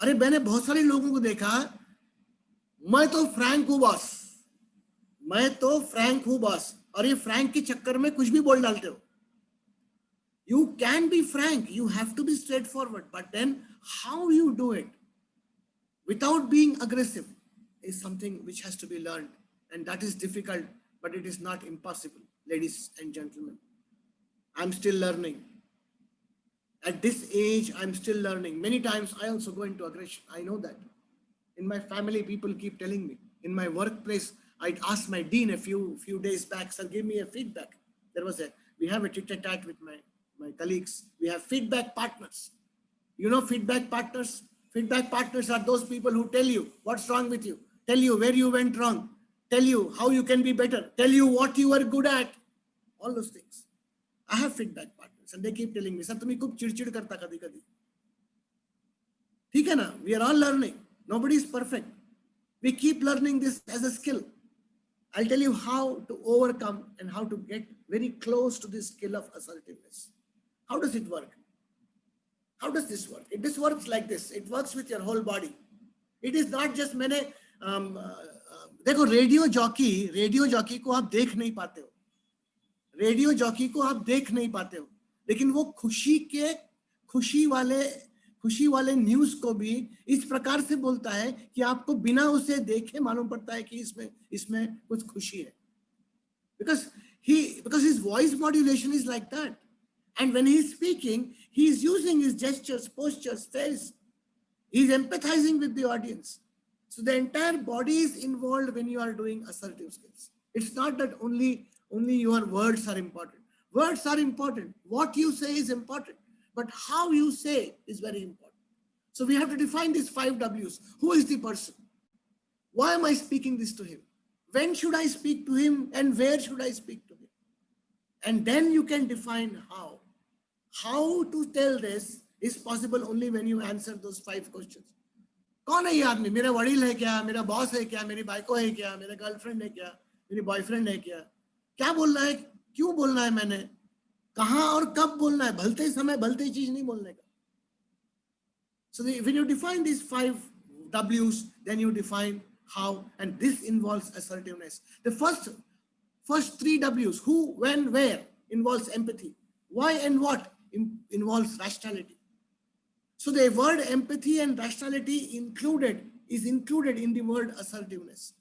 अरे मैंने बहुत सारे लोगों को देखा, मैं तो Frank हूँ बॉस, और ये फ्रैंक के चक्कर में कुछ भी बोल डालते हो. You can be frank, you have to be straightforward, but then how you do it without being aggressive is something which has to be learned, and that is difficult, but it is not impossible, ladies and gentlemen. I'm still learning. At this age, I'm still learning. Many times I also go into aggression. I know that. In my family, people keep telling me. In my workplace, I asked my dean a few days back, sir, give me a feedback. We have a tit-a-tat with my colleagues. We have feedback partners. You know feedback partners? Feedback partners are those people who tell you what's wrong with you, tell you where you went wrong, tell you how you can be better, tell you what you are good at, all those things. I have feedback partners and they keep telling me, sir, tumhi खूब चिड़चिड़ करता कभी-कभी. ठीक है ना? We are all learning. Nobody is perfect. We keep learning this as a skill. I'll tell you how to overcome and how to get very close to this skill of assertiveness. How does it work? How does this work? This works like this. It works with your whole body. It is not just मैंने देखो radio jockey को आप देख नहीं पाते हो. Radio jockey को आप देख नहीं पाते हो, लेकिन वो खुशी वाले न्यूज को भी इस प्रकार से बोलता है कि आपको बिना उसे देखे मालूम पड़ता है कि इसमें कुछ खुशी है. Because his voice modulation is like that. And when he is speaking, he is using his gestures, postures, face. He is empathizing with the audience. So the entire body is involved when you are doing assertive skills. It's not that only your words are important. Words are important. What you say is important. But how you say is very important. So we have to define these 5 W's. Who is the person? Why am I speaking this to him? When should I speak to him and where should I speak to him? And then you can define how. How to tell this is possible only when you answer those 5 questions. कौन है ये आदमी? मेरा वडील है क्या? मेरा boss है क्या? मेरी बाइको है क्या? मेरा गर्लफ्रेंड है क्या? मेरी बॉयफ्रेंड है क्या? क्या बोलना है? क्यों बोलना है मैंने? कहाँ और कब बोलना है? भलते समय भलते चीज नहीं बोलने का. So when you define these 5 W's, then you define how, and this involves assertiveness. The first three W's, who, when, where, involves empathy. Why and what involves rationality. So the word empathy and rationality is included in the word assertiveness.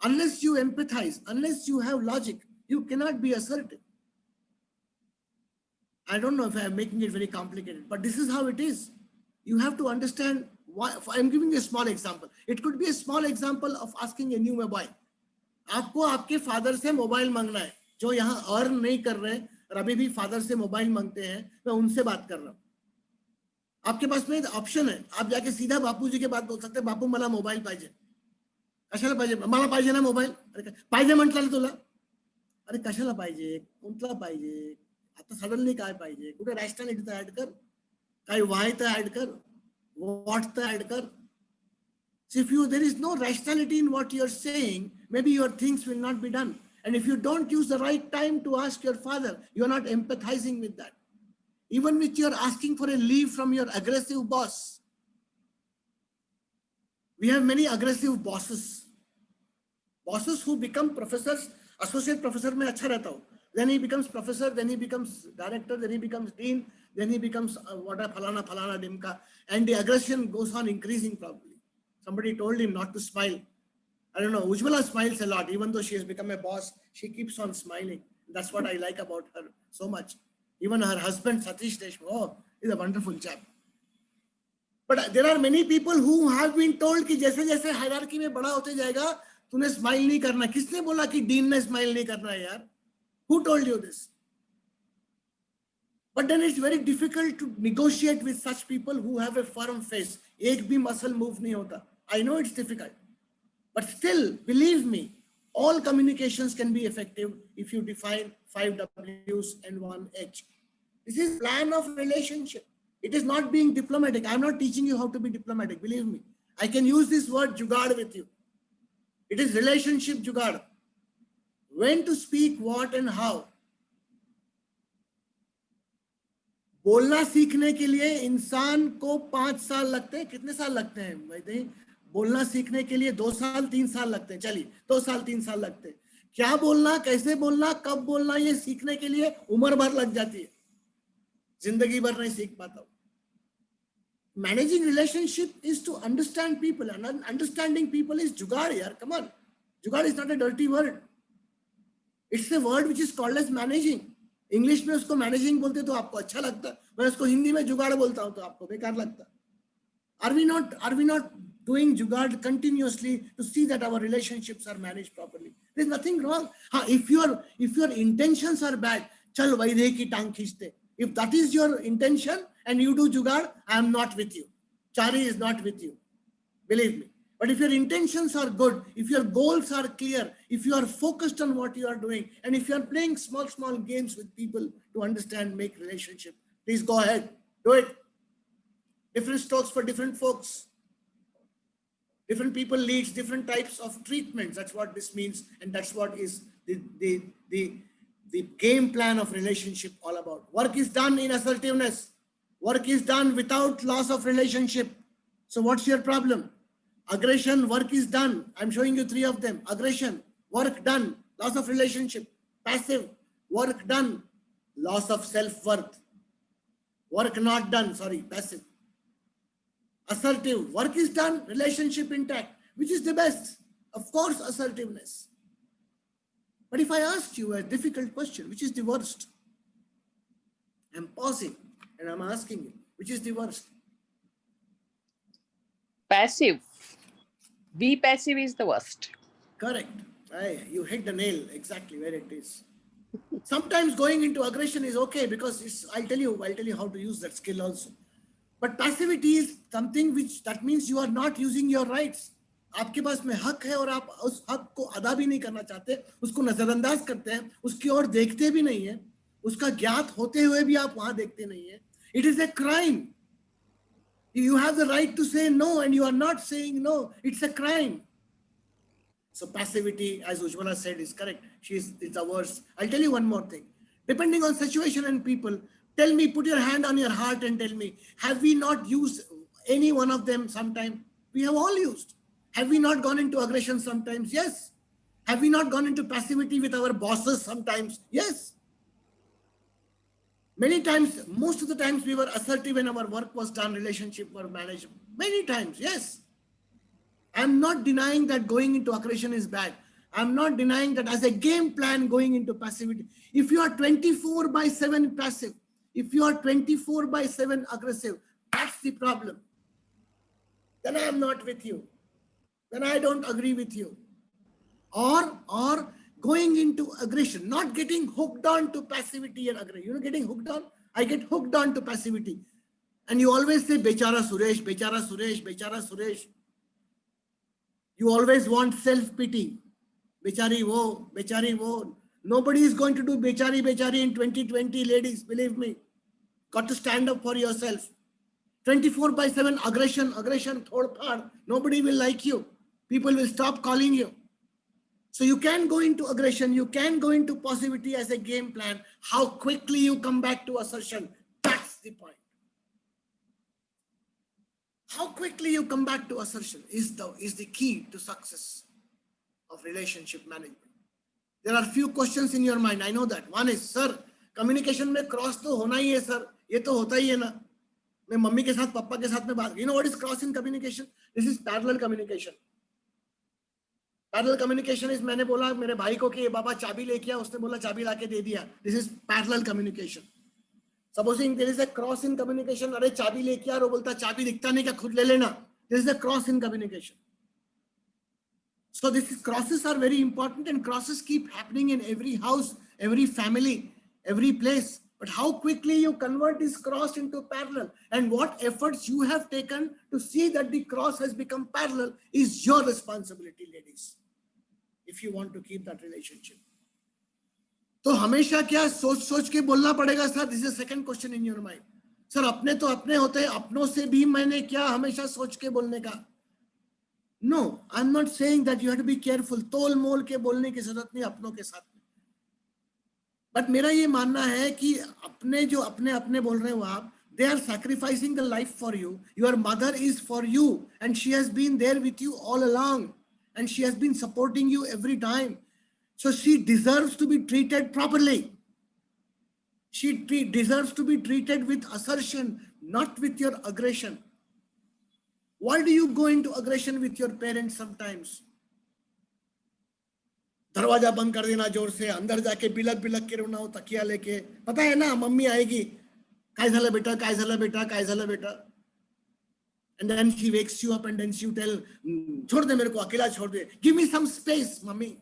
Unless you empathize, unless you have logic, you cannot be assertive. I don't know if I'm making it very complicated, but this is how it is. You have to understand why. I'm giving you a small example. It could be a small example of asking a new mobile. आपको आपके father से mobile मांगना है, जो यहाँ earn नहीं कर रहे और अभी भी फादर से मोबाइल मांगते हैं, मैं उनसे बात कर रहा हूँ. आपके पास में ऑप्शन है, आप जाके सीधा बापूजी के बात बोल सकते हैं, बापू मला मोबाईल पाहिजे. कशाला पाहिजे? मला पाहिजे ना मोबाईल. अरे पाहिजे म्हटलं तुला. अरे कशाला पाहिजे, कोणता पाहिजे, आता सडनली काय पाहिजे, कुठे रॅशनॅलिटी तर ऍड कर, काय वाय तर ऍड कर, व्हॉट तर ऍड कर. So if there is no rationality in what you're saying, maybe your things will not be done. And if you don't use the right time to ask your father, you're not empathizing with that. Even with you're asking for a leave from your aggressive boss. We have many aggressive bosses. Bosses who become professors, associate professor mein acha rehta ho. Then he becomes professor, then he becomes director, then he becomes dean, then he becomes falana dimka. And the aggression goes on increasing probably. Somebody told him not to smile. I don't know, Ujjwala smiles a lot. Even though she has become a boss, she keeps on smiling. That's what I like about her so much. Even her husband, Satish Deshmukh, is a wonderful chap. But there are many people who have been told कि जैसे जैसे hierarchy में बड़ा होते जाएगा, तूने smile नहीं करना. किसने बोला कि dean ने smile नहीं करना है यार? Who told you this? But then it's very difficult to negotiate with such people who have a firm face. एक भी muscle move नहीं होता. I know it's difficult. But still, believe me, all communications can be effective if you define 5 W's and 1 H. This is plan of relationship. It is not being diplomatic. I'm not teaching you how to be diplomatic. Believe me. I can use this word jugaad with you. It is relationship jugaad. When to speak, what and how. बोलना सीखने के लिए इंसान को 5 साल लगते हैं. कितने साल लगते हैं भाई? बोलना सीखने के लिए 2 साल 3 साल लगते हैं. चलिए 2 साल 3 साल लगते हैं. क्या बोलना, कैसे बोलना, कब बोलना, ये सीखने के लिए उम्र भर लग जाती है. जिंदगी भर नहीं सीख पाता. Managing relationship is to understand people, and understanding people is jugaad yaar. Come on, jugaad is not a dirty word. It's a word which is called as managing. English में उसको मैनेजिंग बोलते तो आपको अच्छा लगता. मैं उसको हिंदी में जुगाड़ बोलता हूं तो आपको बेकार लगता. Are we not doing jugaad continuously to see that our relationships are managed properly? There's nothing wrong. If your intentions are bad, chal vaidhe ki tang khiste. If that is your intention and you do jugaad, I am not with you. Chari is not with you. Believe me. But if your intentions are good, if your goals are clear, if you are focused on what you are doing, and if you are playing small games with people to understand, make relationship, please go ahead, do it. Different strokes for different folks. Different people leads different types of treatments. That's what this means, and that's what is the game plan of relationship all about. Work is done in assertiveness. Work is done without loss of relationship. So what's your problem? Aggression, work is done. I'm showing you 3 of them. Aggression, work done, loss of relationship. Passive, work done, loss of self-worth. Work not done, sorry, passive. Assertive, work is done, relationship intact. Which is the best? Of course, assertiveness. But if I ask you a difficult question, which is the worst? I'm pausing and I'm asking you, which is the worst? Passive. Be passive is the worst. Correct. You hit the nail exactly where it is. Sometimes going into aggression is okay because I'll tell you how to use that skill also. But passivity is something that means you are not using your rights. आपके पास में हक है और आप उस हक को अदा भी नहीं करना चाहते, उसको नजरअंदाज करते हैं, उसकी ओर देखते भी नहीं है, उसका ज्ञात होते हुए भी आप वहां देखते नहीं है. It is a crime. You have the right to say no and you are not saying no. It's a crime. So passivity, as Ujjwala said, is correct. It's the worst. I'll tell you one more thing. Depending on situation and people, tell me, put your hand on your heart and tell me, have we not used any one of them sometime? We have all used. Have we not gone into aggression sometimes? Yes. Have we not gone into passivity with our bosses sometimes? Yes. Many times, most of the times we were assertive when our work was done, relationship were managed. Many times, yes. I'm not denying that going into aggression is bad. I'm not denying that as a game plan going into passivity. If you are 24/7 passive, if you are 24/7 aggressive, that's the problem. Then I am not with you. Then I don't agree with you. Or going into aggression, not getting hooked on to passivity and aggression. You know, getting hooked on, I get hooked on to passivity. And you always say, Bechara Suresh, Bechara Suresh, Bechara Suresh. You always want self-pity. Bechari wo, Bechari wo. Nobody is going to do Bechari, Bechari in 2020, ladies, believe me. Got to stand up for yourself. 24/7 aggression, thod phad. Nobody will like you. People will stop calling you. So you can go into aggression, you can go into positivity as a game plan. How quickly you come back to assertion, that's the point. How quickly you come back to assertion is the key to success of relationship management. There are few questions in your mind, I know that. One is, sir, communication में cross तो होना ही है sir, ये तो होता ही है ना. मैं मम्मी के साथ पापा के साथ में बात, you know what is cross in communication? This is parallel communication. Parallel communication is मैंने बोला मेरे भाई को कि बाबा चाबी लेके आ, उसने बोला चाबी लाके दे दिया. This is parallel communication. Supposing there is a cross in communication, अरे चाबी लेके आ, वो बोलता चाबी दिखता नहीं क्या, खुद ले लेना. This is a cross in communication. So crosses are very important, and crosses keep happening in every house, every family, every place. But how quickly you convert this cross into parallel, and what efforts you have taken to see that the cross has become parallel is your responsibility, ladies, if you want to keep that relationship. तो हमेशा क्या सोच के बोलना पड़ेगा sir? This is second question in your mind. Sir अपने तो अपने होते हैं, अपनों से भी मैंने क्या हमेशा सोच के बोलने का? No, I'm not saying that you have to be careful. तोल मोल के बोलने की जरूरत नहीं अपनों के साथ में. बट मेरा ये मानना है कि अपने जो अपने अपने बोल रहे हो आप, they are sacrificing the life for you. Your mother is for you, and she has been there with you all along, and she has been supporting you every time. So she deserves to be treated properly. She deserves to be treated with assertion, not with your aggression. Why do you go into aggression with your parents sometimes? दरवाजा बंद कर देना जोर से, अंदर जाके बिलक बिलक के रोना हो तकिया लेके. पता है ना मम्मी आएगी, काय झालं बेटा, काय झालं बेटा, काय झालं बेटा. And then she wakes you up and then you tell, छोड़ दे मेरे को, अकेला छोड़ दे. Give me some space, mummy.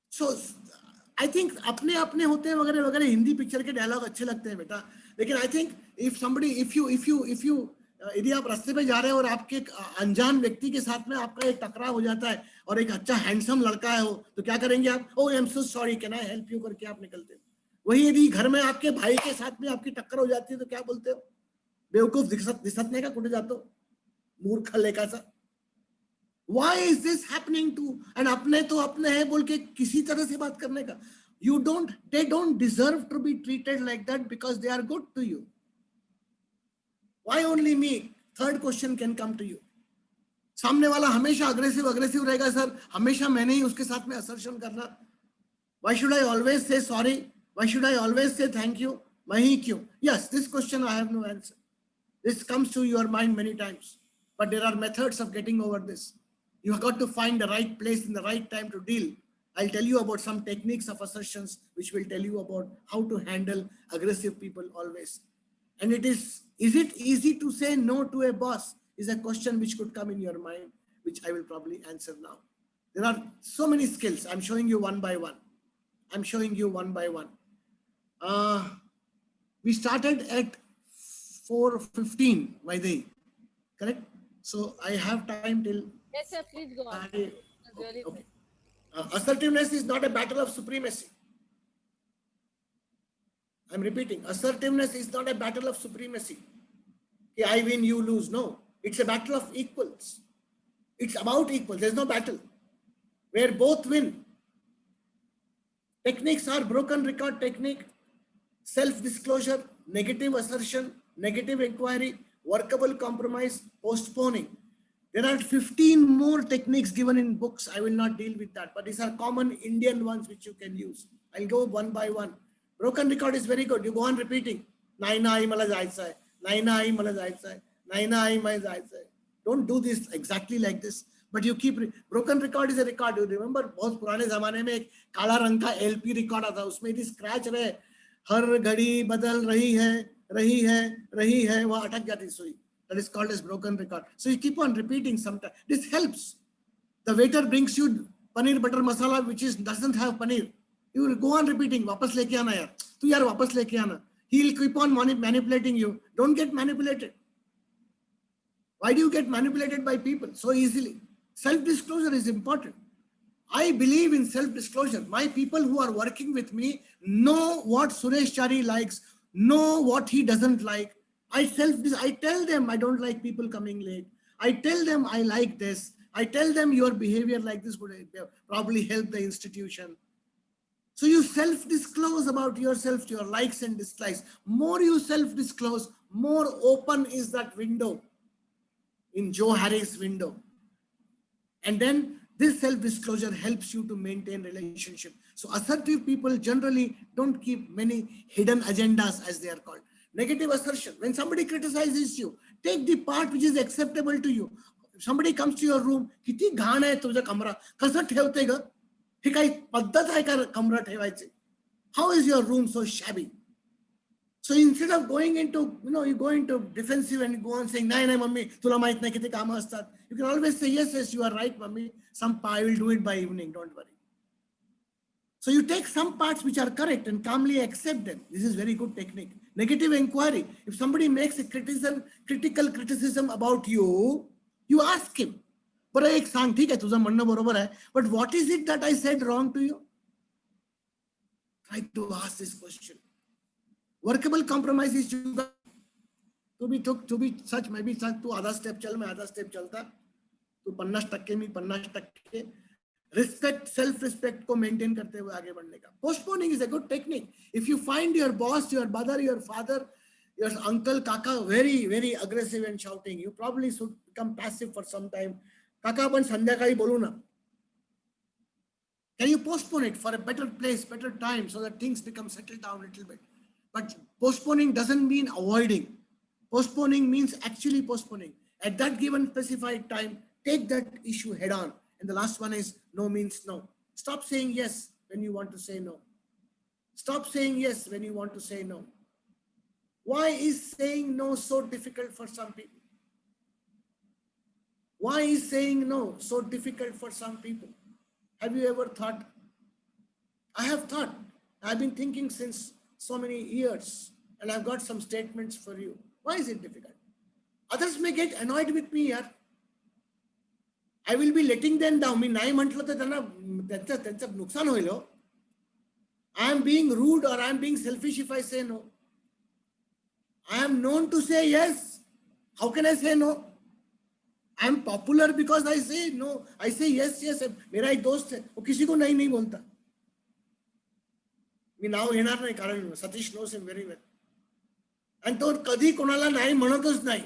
So I think अपने अपने होते हैं वगैरह वगैरह. हिंदी पिक्चर के डायलॉग अच्छे लगते हैं बेटा, लेकिन I think if you यदि आप रास्ते पे जा रहे हो और आपके अनजान व्यक्ति के साथ में आपका एक टकराव हो जाता है और एक अच्छा हैंडसम लड़का है हो, तो क्या करेंगे आप? Oh I am so sorry, can I help you करके आप निकलते हो. वही यदि घर में आपके भाई के साथ में आपकी टक्कर हो जाती है तो क्या बोलते हो? बेवकूफ दिसत नहीं का, कुठे जातो, मूर्ख लेका सा. Why is this happening to? And अपने तो अपने हैं बोल के किसी तरह से बात करने का. They don't deserve to be treated like that because they are good to you. Why only me? Third question can come to you. सामने वाला हमेशा अग्रेसिव रहेगा सर, हमेशा मैंने ही उसके साथ में असर्शन करना. Why should I always say sorry? Why should I always say thank you? मैं ही क्यों? Yes, this question I have no answer. This comes to your mind many times, but there are methods of getting over this. You have got to find the right place in the right time to deal. I'll tell you about some techniques of assertions which will tell you about how to handle aggressive people always. And is it easy to say no to a boss? Is a question which could come in your mind, which I will probably answer now. There are so many skills. I'm showing you one by one. We started at 4:15 by day, correct? So I have time till. Yes, sir, please go on. Okay. Assertiveness is not a battle of supremacy. I'm repeating, assertiveness is not a battle of supremacy. Okay, I win, you lose. No, it's a battle of equals. It's about equals. There's no battle where both win. Techniques are broken record technique, self-disclosure, negative assertion, negative inquiry, workable compromise, postponing. There are 15 more techniques given in books. I will not deal with that, but these are common Indian ones which you can use. I'll go one by one. Broken record is very good. You go on repeating. Naina ai mala jayatsa hai. Naina ai mala jayatsa hai. Naina ai mala jayatsa hai. Don't do this exactly like this, but you keep. Broken record is a record. You remember, बहुत पुराने ज़माने में एक काला रंग का LP record आता, उसमें यदि स्क्रैच रहे, हर घड़ी बदल रही है, वह अटक जाती सुई. That is called as broken record. So you keep on repeating sometimes. This helps. The waiter brings you paneer butter masala which doesn't have paneer. You will go on repeating. वापस लेके आना यार. तू यार वापस लेके आना. He will keep on manipulating you. Don't get manipulated. Why do you get manipulated by people so easily? Self-disclosure is important. I believe in self-disclosure. My people who are working with me know what Suresh Chari likes, know what he doesn't like. I tell them I don't like people coming late. I tell them I like this. I tell them your behavior like this would probably help the institution. So you self-disclose about yourself, your likes and dislikes. More you self-disclose, more open is that window in Joe Harris' window. And then this self-disclosure helps you to maintain relationship. So assertive people generally don't keep many hidden agendas, as they are called. Negative assertion. When somebody criticizes you, take the part which is acceptable to you. If somebody comes to your room, किती घाण आहे तुझा कमरा, कसं ठेवते ग? ही काही पद्धत आहे का कमरा ठेवायचे? How is your room so shabby? So instead of going into, you go into defensive and go on saying, "Nahi, nahi, mummy, तुला माहित नाही किती कामं असतात." You can always say, "Yes, you are right, mummy. I will do it by evening. Don't worry." So you take some parts which are correct and calmly accept them. This is very good technique. Negative inquiry. If somebody makes a critical criticism about you, you ask him, "बरं एक सांग, ठीक आहे, तुझं म्हणणं बरोबर आहे, but what is it that I said wrong to you?" Try to ask this question. Workable compromise is to be such, maybe such, तू आधा स्टेप चल, मैं आधा स्टेप चलता, तू 50% मी 50%. Respect, self-respect को maintain करते हुए आगे बढ़ने का. Postponing is a good technique. If you find your boss, your brother, your father, your uncle, kaka very, very aggressive and shouting, you probably should become passive for some time. Kaka आपण संध्याकाळी बोलू ना. Can you postpone it for a better place, better time, so that things become settled down a little bit? But postponing doesn't mean avoiding. Postponing means actually postponing. At that given specified time, take that issue head on. And the last one is no means no. Stop saying yes when you want to say no. Stop saying yes when you want to say no. Why is saying no so difficult for some people? Why is saying no so difficult for some people? Have you ever thought? I have thought. I've been thinking since so many years, and I've got some statements for you. Why is it difficult? Others may get annoyed with me here. I will be letting them down. मी नाही म्हटलं तर त्यांचं नुकसान होईल. I am being rude or I am being selfish if I say no. I am known to say yes. How can I say no? I am popular because I say no. I say yes. मेरा एक दोस्त है, वो किसी को नहीं बोलता. मी नाव घेणार नाही कारण Satish knows him very well. And तो कधी कोणाला नाही म्हणतच नाही.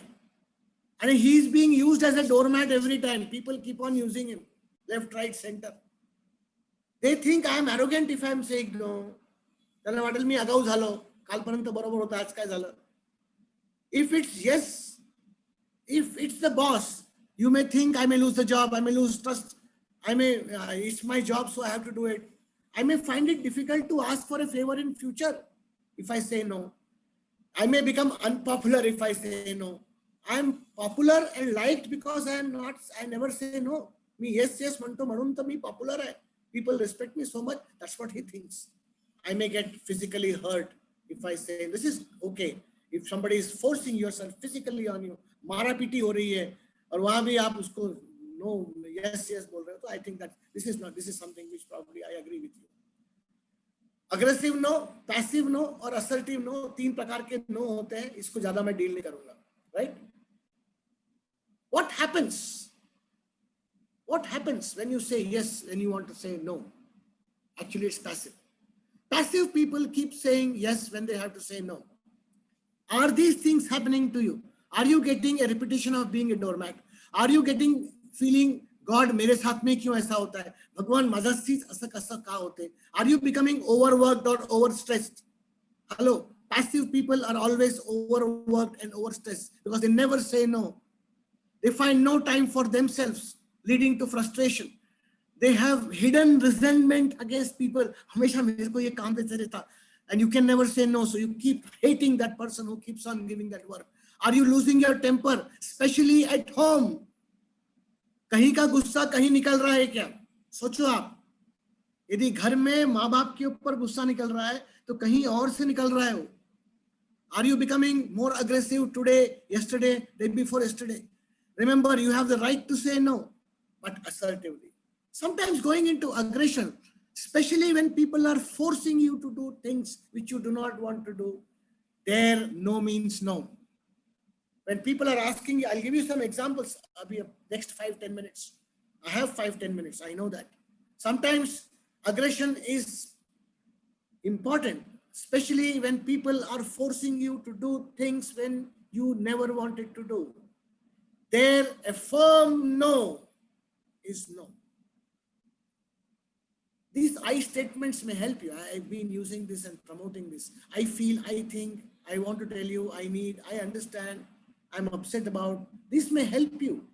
And he is being used as a doormat every time. People keep on using him, left, right, center. They think I am arrogant if I am saying no. त्यांना वाटेल मी आगाऊ झालो, कालपर्यंत बरोबर होतं, आज काय झालं? If it's yes, if it's the boss, you may think I may lose the job, I may lose trust, it's my job, so I have to do it. I may find it difficult to ask for a favor in future if I say no. I may become unpopular if I say no. I am popular and liked because I never say no. Me yes म्हणतो म्हणून तर मी popular आहे. People respect me so much. That's what he thinks. I may get physically hurt if I say this is okay. If somebody is forcing yourself physically on you, मारा PT हो रही है और वहां भी आप उसको no yes बोल रहे हो, तो I think that this is something which probably I agree with you. Aggressive no, passive no और assertive no, तीन प्रकार के no होते हैं. इसको ज्यादा मैं डील नहीं करूंगा, right? What happens? What happens when you say yes when you want to say no? Actually, it's passive. Passive people keep saying yes when they have to say no. Are these things happening to you? Are you getting a reputation of being a doormat? Are you getting feeling God मेरे साथ में क्यों ऐसा होता है? भगवान माझ्याशी असं कसं का होते? Are you becoming overworked or overstressed? Hello, passive people are always overworked and overstressed because they never say no. They find no time for themselves, leading to frustration. They have hidden resentment against people. हमेशा मेरे को ये काम देते रहता. And you can never say no, so you keep hating that person who keeps on giving that work. Are you losing your temper, especially at home? कहीं का गुस्सा कहीं निकल रहा है क्या? सोचो आप, यदि घर में माँ बाप के ऊपर गुस्सा निकल रहा है तो कहीं और से निकल रहा है वो. Are you becoming more aggressive today, yesterday, day before yesterday? Remember, you have the right to say no, but assertively. Sometimes going into aggression, especially when people are forcing you to do things which you do not want to do, there no means no. When people are asking you, I'll give you some examples next 5-10 minutes. I have 5-10 minutes, I know that. Sometimes aggression is important, especially when people are forcing you to do things when you never wanted to do. There, a firm no is no. These I statements may help you. I've been using this and promoting this. I feel, I think, I want to tell you, I need, I understand, I'm upset about. This may help you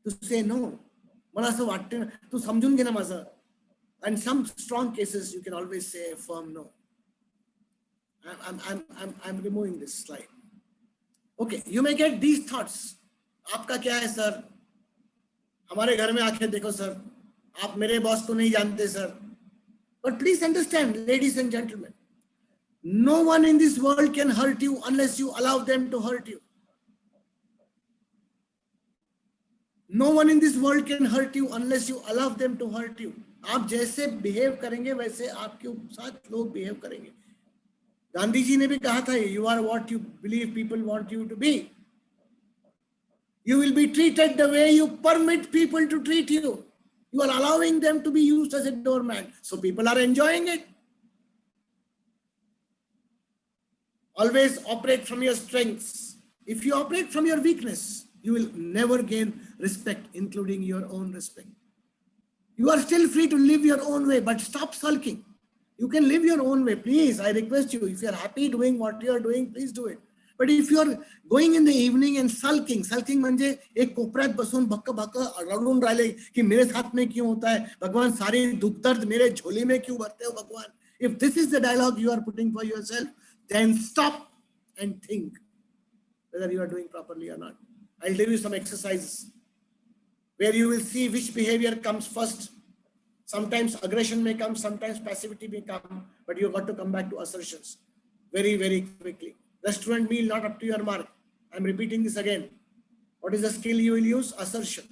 to say no. मला असं वाटतं तू समजून घे ना माझं. And some strong cases you can always say a firm no. I'm removing this slide. Okay, you may get these thoughts. आपका क्या है सर? हमारे घर में आके देखो सर. आप मेरे बॉस को नहीं जानते sir. But please understand, ladies and gentlemen, no one in this world can hurt you unless you allow them to hurt you. No one in this world can hurt you unless you allow them to hurt you. आप जैसे behave करेंगे वैसे आपके साथ लोग behave करेंगे. गांधी जी ने भी कहा था, you are what you believe people want you to be. You will be treated the way you permit people to treat you. You are allowing them to be used as a doormat. So people are enjoying it. Always operate from your strengths. If you operate from your weakness, you will never gain respect, including your own respect. You are still free to live your own way, but stop sulking. You can live your own way. Please, I request you, if you are happy doing what you are doing, please do it. But if you are going in the evening and sulking म्हणजे एक कोपऱ्यात बसून भक्क भक्क रडून राहिले कि मेरे साथ में क्यों होता है भगवान, सारे दुख दर्द मेरे झोली में क्यों भरते हो भगवान. If this is the dialogue you are putting for yourself, then stop and think whether you are doing properly or not. I'll give you some exercises where you will see which behavior comes first. Sometimes aggression may come, sometimes passivity may come, but you've got to come back to assertions very, very quickly. Restaurant meal not up to your mark. I'm repeating this again. What is the skill you will use? Assertion.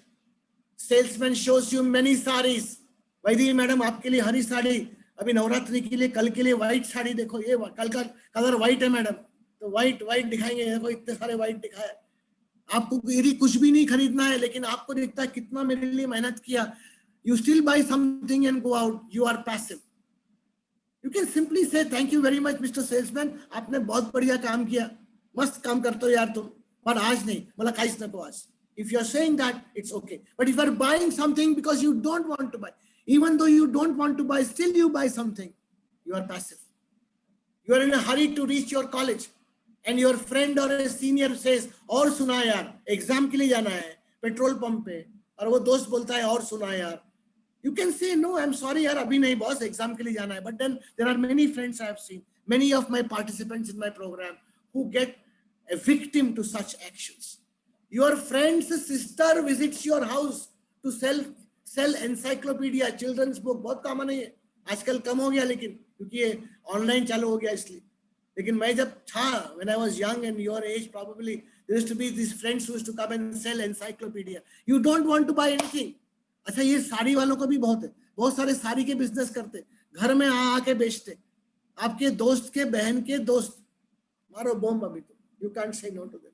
Salesman shows you many sarees. Vaidhi madam, आपके लिए हरी साड़ी, अभी नवरात्रि के लिए कल के लिए white sari देखो, ये कल का कलर white है मैडम, तो white दिखाएंगे, देखो इतने सारे white दिखाए. आपको यदि कुछ भी नहीं खरीदना है लेकिन आपको दिखता है कितना मेरे लिए मेहनत किया, you still buy something and go out. You are passive. You can simply say, thank you very much, Mr. Salesman. आपने बहुत बढ़िया काम किया, मस्त काम करते हो यार तुम, पर आज नहीं, मला काहीच नको आज. If you are saying that, it's okay. But if you are buying something because you don't want to buy, even though you don't want to buy, still you buy something, you are passive. You are in a hurry to reach your college, and your friend or a senior says, और सुना यार, exam के लिए जाना है, petrol pump पे, और वो दोस्त बोलता है और सुना यार. You can say, no, I'm sorry, yaar, abhi nahi boss, exam ke liye jana hai. But then there are many friends I have seen, many of my participants in my program who get a victim to such actions. Your friend's sister visits your house to sell encyclopedia, children's book. बहुत common है ये. आजकल कम हो गया लेकिन क्योंकि ये online चालू हो गया इसलिए. लेकिन मैं जब था, when I was young and your age probably, there used to be these friends who used to come and sell encyclopedia. You don't want to buy anything. अच्छा ये साड़ी वालों को भी बहुत है, बहुत सारे साड़ी के बिजनेस करते, घर में आके बेचते, आपके दोस्त के बहन के दोस्त, मारो बॉम्ब अभी तो. You can't say no to them.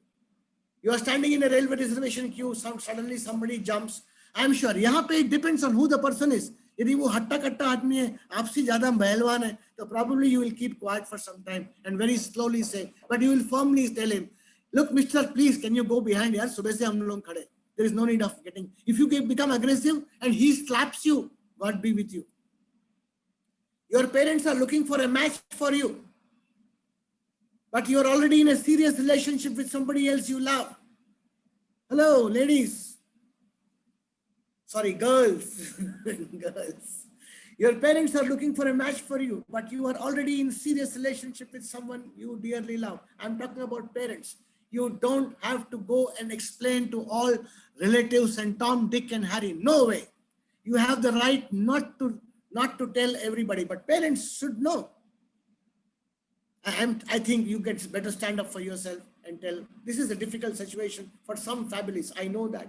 You are standing in a railway reservation queue, suddenly somebody jumps. I am sure यहाँ पे it depends on who the person is. यदि वो हट्टा कट्टा आदमी है, आपसे ज्यादा पहलवान है, तो probably you will keep quiet for some time and very slowly say, but you will firmly tell him, Look, mister, please, can you go behind? Yaar, subah se hum log khade. There is no need of getting. If you become aggressive and he slaps you, God be with you. Your parents are looking for a match for you, but you are already in a serious relationship with somebody else you love. Hello, ladies. Sorry, girls. Girls. Your parents are looking for a match for you, but you are already in serious relationship with someone you dearly love. I'm talking about parents. You don't have to go and explain to all relatives and Tom, Dick, and Harry. No way. You have the right not to tell everybody, but parents should know. I think you get better stand up for yourself and tell, this is a difficult situation for some families. I know that.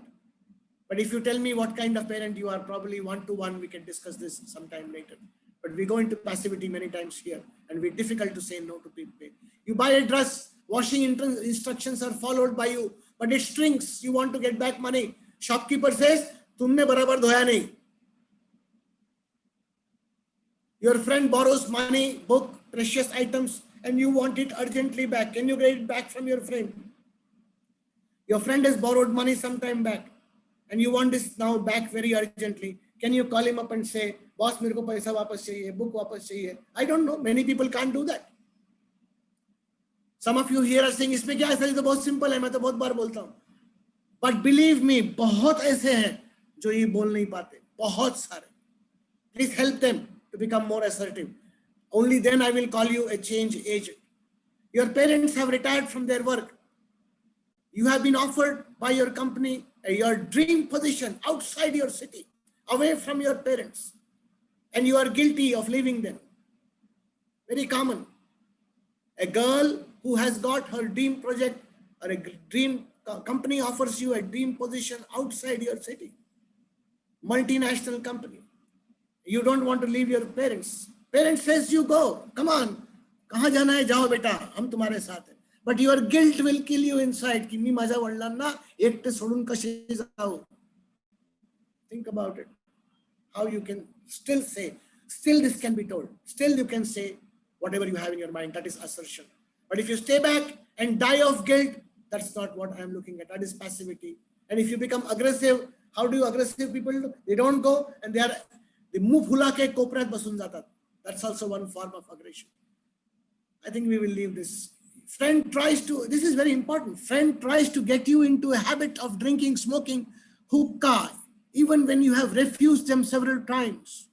But if you tell me what kind of parent you are, probably one-to-one, we can discuss this sometime later. But we go into passivity many times here, and we're difficult to say no to people. You buy a dress, washing instructions are followed by you, but it shrinks. You want to get back money. Shopkeeper says, "Tumne barabar dhoya nahi." Your friend borrows money, book, precious items, and you want it urgently back. Can you get it back from your friend? Your friend has borrowed money some time back, and you want this now back very urgently. Can you call him up and say, boss, mere ko paisa wapas chahiye, book wapas chahiye? I don't know. Many people can't do that. Some of you here are saying, इसमें क्या है? तो बहुत simple है, मैं तो बहुत बार बोलता हूँ. But believe me, बहुत ऐसे हैं जो ये बोल नहीं पाते. बहुत सारे. Please help them to become more assertive. Only then I will call you a change agent. Your parents have retired from their work. You have been offered by your company your dream position outside your city, away from your parents, and you are guilty of leaving them. Very common. A girl who has got her dream project or a dream company offers you a dream position outside your city, multinational company. You don't want to leave your parents. Parents says you go, come on, kahan jana hai, jao beta, hum tumhare saath hai. But your guilt will kill you inside. Ki mi maza vadlanna, ekte sodun kashi jao. Think about it. How you can still say, still this can be told. Still you can say whatever you have in your mind. That is assertion. But if you stay back and die of guilt, that's not what I am looking at. That is passivity. And if you become aggressive, how do aggressive people do? They don't go and they move hula ke koprat basun jata. That's also one form of aggression. I think we will leave this. Friend tries to, this is very important. Friend tries to get you into a habit of drinking, smoking, hookah, even when you have refused them several times.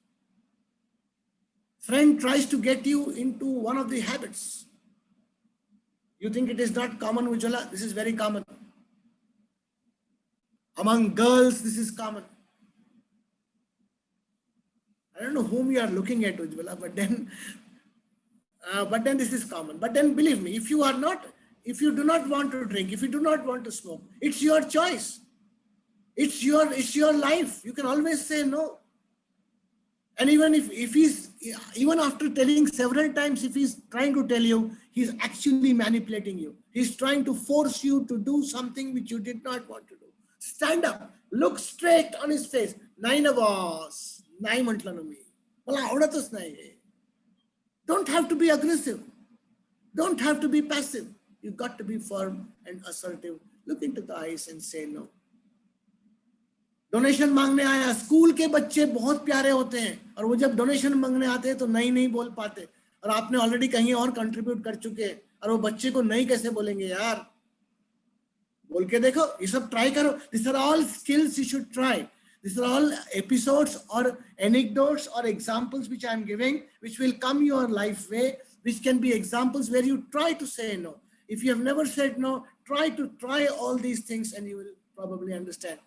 Friend tries to get you into one of the habits. You think it is not common, Ujjwala? This is very common. Among girls, this is common. I don't know whom you are looking at, Ujjwala, but then this is common. But then believe me, if you do not want to drink, if you do not want to smoke, it's your choice. It's your life. You can always say no. And even even after telling several times, if he's trying to tell you, he's actually manipulating you. He's trying to force you to do something which you did not want to do. Stand up, look straight on his face. Nai na boss, nai mantla na mi. Mala avdatus nahi. Don't have to be aggressive. Don't have to be passive. You've got to be firm and assertive. Look into the eyes and say no. Donation मांगने आया, school के बच्चे बहुत प्यारे होते हैं और वो जब डोनेशन मांगने आते हैं तो नहीं बोल पाते और आपने ऑलरेडी कहीं और कंट्रीब्यूट कर चुके हैं और वो बच्चे को नहीं कैसे बोलेंगे यार, बोल के देखो, ये सब ट्राई करो. This are all skills you should try. These are all episodes or anecdotes or examples which I am giving, which will come your life way, which can be examples where you try to say no. If you have never said no, try all these things and you will probably understand.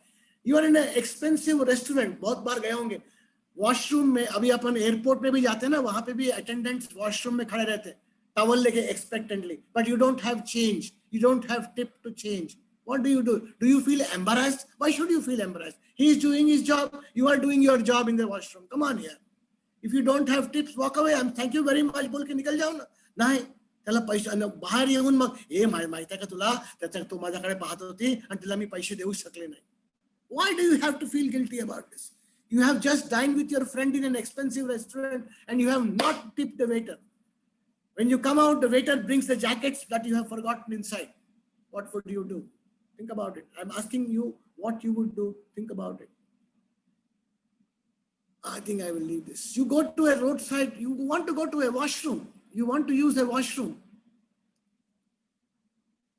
You are in an expensive restaurant, बहुत बार गए होंगे. Washroom में, अभी अपन airport में भी जाते हैं ना, वहां पे भी अटेंडेंट्स वॉशरूम में खड़े रहते हैं, टॉवल लेके expectantly, but you don't have change, you don't have tip to change. What do? Do you feel embarrassed? Why should you feel embarrassed? He is doing his job. You are doing your job in the washroom. Come on here. If you don't have tips, walk away. Thank you very much. बोल के निकल जाओ ना. नाही. त्याला पैसे बाहेर येऊन मग माहिती आहे का तुला, त्याचा तो माझ्याकडे पाहत होती आणि तिला मी पैसे देऊ शकले नाही. Why do you have to feel guilty about this? You have just dined with your friend in an expensive restaurant and you have not tipped the waiter. When you come out, the waiter brings the jackets that you have forgotten inside. what would you do? Think about it. I'm asking you what you would do. Think about it. I think I will leave this. You go to a roadside, you want to go to a washroom. You want to use a washroom.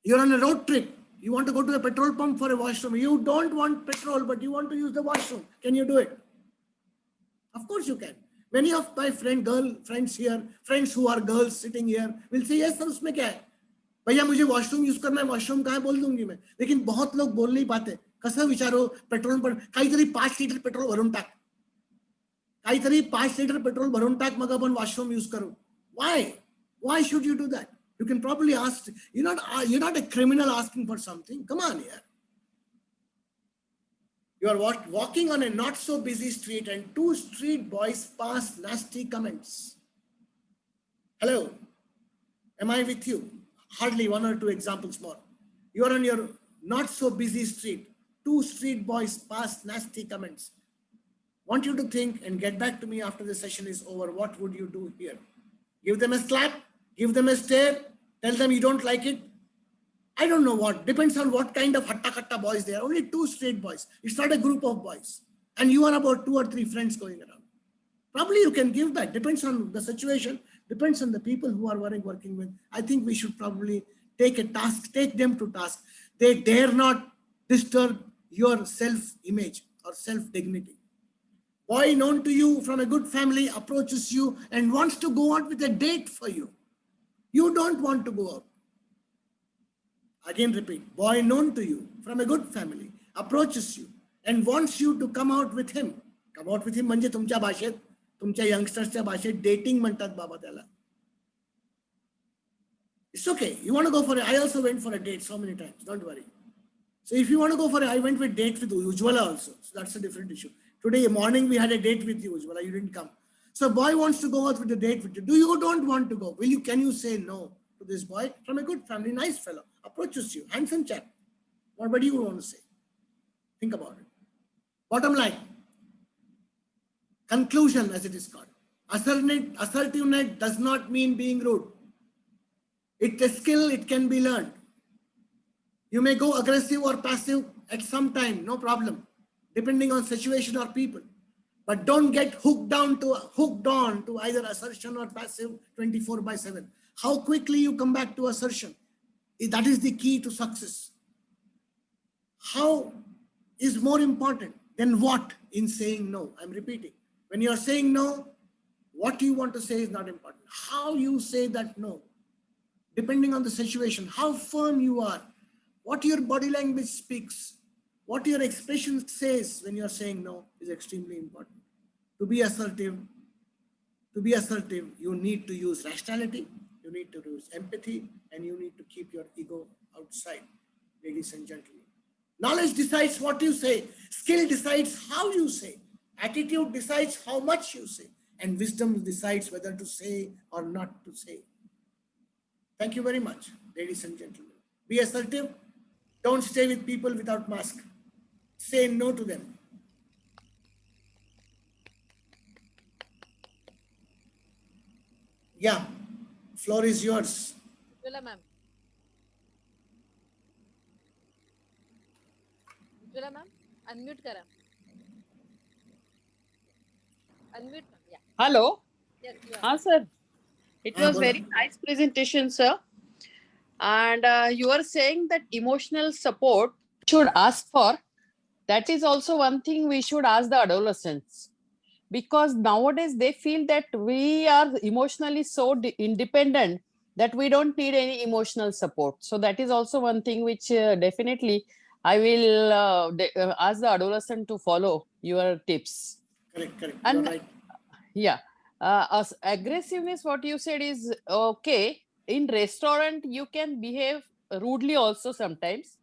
You're on a road trip. You want to go to a petrol pump for a washroom. You don't want petrol, but you want to use the washroom. Can you do it? Of course you can. Many of my friends here, friends who are girls sitting here, will say, yes, sir, उसमें क्या है? भैया मुझे washroom use करना है, washroom कहाँ बोल दूंगी मैं. लेकिन बहुत लोग बोल नहीं पाते. कसं विचारो पेट्रोल पर काहीतरी 5 लिटर पेट्रोल भरून टाक. काहीतरी 5 लिटर पेट्रोल भरून टाक, मग आपण वॉशरूम यूज करू. Why should you do that? You can probably ask. You're not a criminal asking for something. Come on here. You are walking on a not so busy street and 2 street boys pass nasty comments. Hello, am I with you? Hardly 1 or 2 examples more. You are on your not so busy street. 2 street boys pass nasty comments. Want you to think and get back to me after the session is over. What would you do here? Give them a slap, give them a stare, tell them you don't like it. I don't know what. Depends on what kind of hatta boys they are. Only 2 straight boys. It's not a group of boys. And you are about 2 or 3 friends going around. Probably you can give back. Depends on the situation. Depends on the people who are working with. I think we should probably take them to task. They dare not disturb your self-image or self-dignity. Boy known to you from a good family approaches you and wants to go out with a date for you. You don't want to go out. Again repeat, boy known to you from a good family approaches you and wants you to come out with him. Come out with him म्हणजे तुमच्या भाषेत, तुमच्या youngstersच्या भाषेत dating म्हणतात बाबा त्याला. It's okay. You want to go for it. I also went for a date so many times. Don't worry. So if you want to go for it, I went with date with Ujwala also. So that's a different issue. Today morning we had a date with you, Ujwala. You didn't come. So boy wants to go out with a date with you. You don't want to go. Can you say no to this boy from a good family, nice fellow, approaches you, handsome chap? What do you want to say? Think about it. Bottom line, conclusion as it is called. Assertiveness does not mean being rude. It's a skill, it can be learned. You may go aggressive or passive at some time, no problem, depending on situation or people. But don't get hooked on to either assertion or passive 24/7. How quickly you come back to assertion, that is the key to success. How is more important than what in saying no? I'm repeating. When you're saying no, what you want to say is not important. How you say that no, depending on the situation, how firm you are, what your body language speaks, what your expression says when you're saying no is extremely important. To be assertive, you need to use rationality, you need to use empathy, and you need to keep your ego outside, ladies and gentlemen. Knowledge decides what you say, skill decides how you say, attitude decides how much you say, and wisdom decides whether to say or not to say. Thank you very much, ladies and gentlemen. Be assertive. Don't stay with people without mask. Say no to them. Yeah, floor is yours. Ujwala ma'am. Ujwala ma'am, unmute kara. Unmute ma'am. Yeah. Hello. Yes, you are. Sir. It was Bola. very nice presentation, sir. And you are saying that emotional support should ask for. That is also one thing we should ask the adolescents. Because nowadays they feel that we are emotionally so independent that we don't need any emotional support. So that is also one thing which definitely I will ask the adolescent to follow your tips. Correct. And You're right. yeah, aggressiveness, what you said is okay. In restaurant, you can behave rudely also sometimes.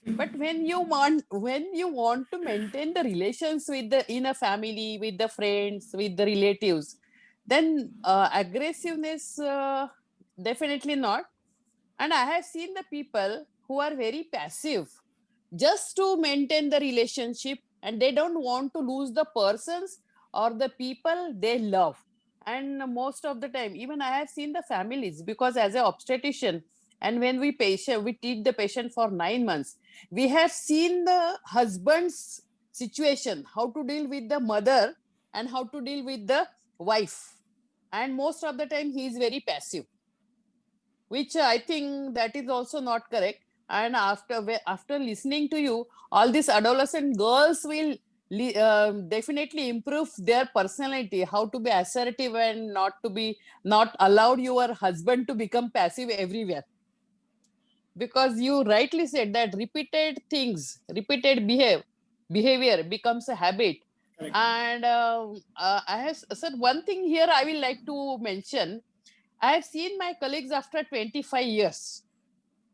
But when you want to maintain the relations in a family, with the friends, with the relatives, then aggressiveness definitely not. And I have seen the people who are very passive just to maintain the relationship, and they don't want to lose the persons or the people they love. And most of the time, even I have seen the families, because as an obstetrician and when we teach the patient for 9 months, we have seen the husband's situation, how to deal with the mother and how to deal with the wife. And most of the time he is very passive, which I think that is also not correct. And after listening to you, all these adolescent girls will definitely improve their personality, how to be assertive and not allowed your husband to become passive everywhere. Because you rightly said that repeated behavior becomes a habit. Correct. And I have said one thing here I will like to mention. I have seen my colleagues after 25 years.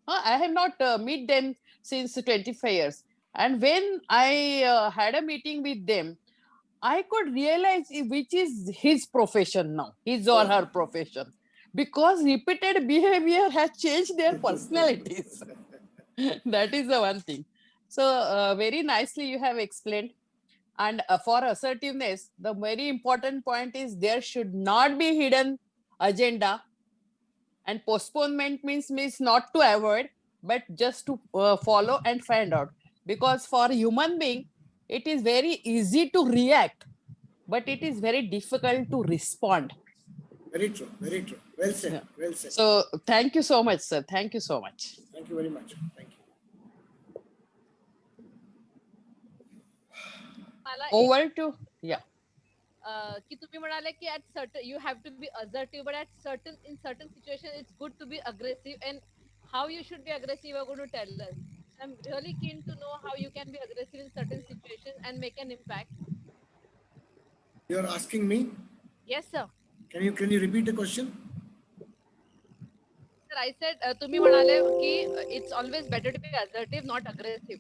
I have not met them since 25 years. And when I had a meeting with them, I could realize which is his profession now, his or her profession, because repeated behavior has changed their personalities. That is the one thing. So very nicely you have explained. And for assertiveness, the very important point is there should not be hidden agenda, and postponement means not to avoid, but just to follow and find out. Because for a human being, it is very easy to react, but it is very difficult to respond. Very true. Very true. Well said. Yeah. Well said. So thank you so much, sir. Thank you so much. Thank you very much. Thank you. Over to, yeah. की तुम्ही म्हणाले की at certain you have to be assertive, but in certain situation it's good to be aggressive, and how you should be aggressive you are going to tell us. I'm really keen to know how you can be aggressive in certain situations and make an impact. You're asking me? Yes, sir. Can you repeat the question? Sir, I said तुम्ही म्हणाले की it's always better to be assertive, not aggressive.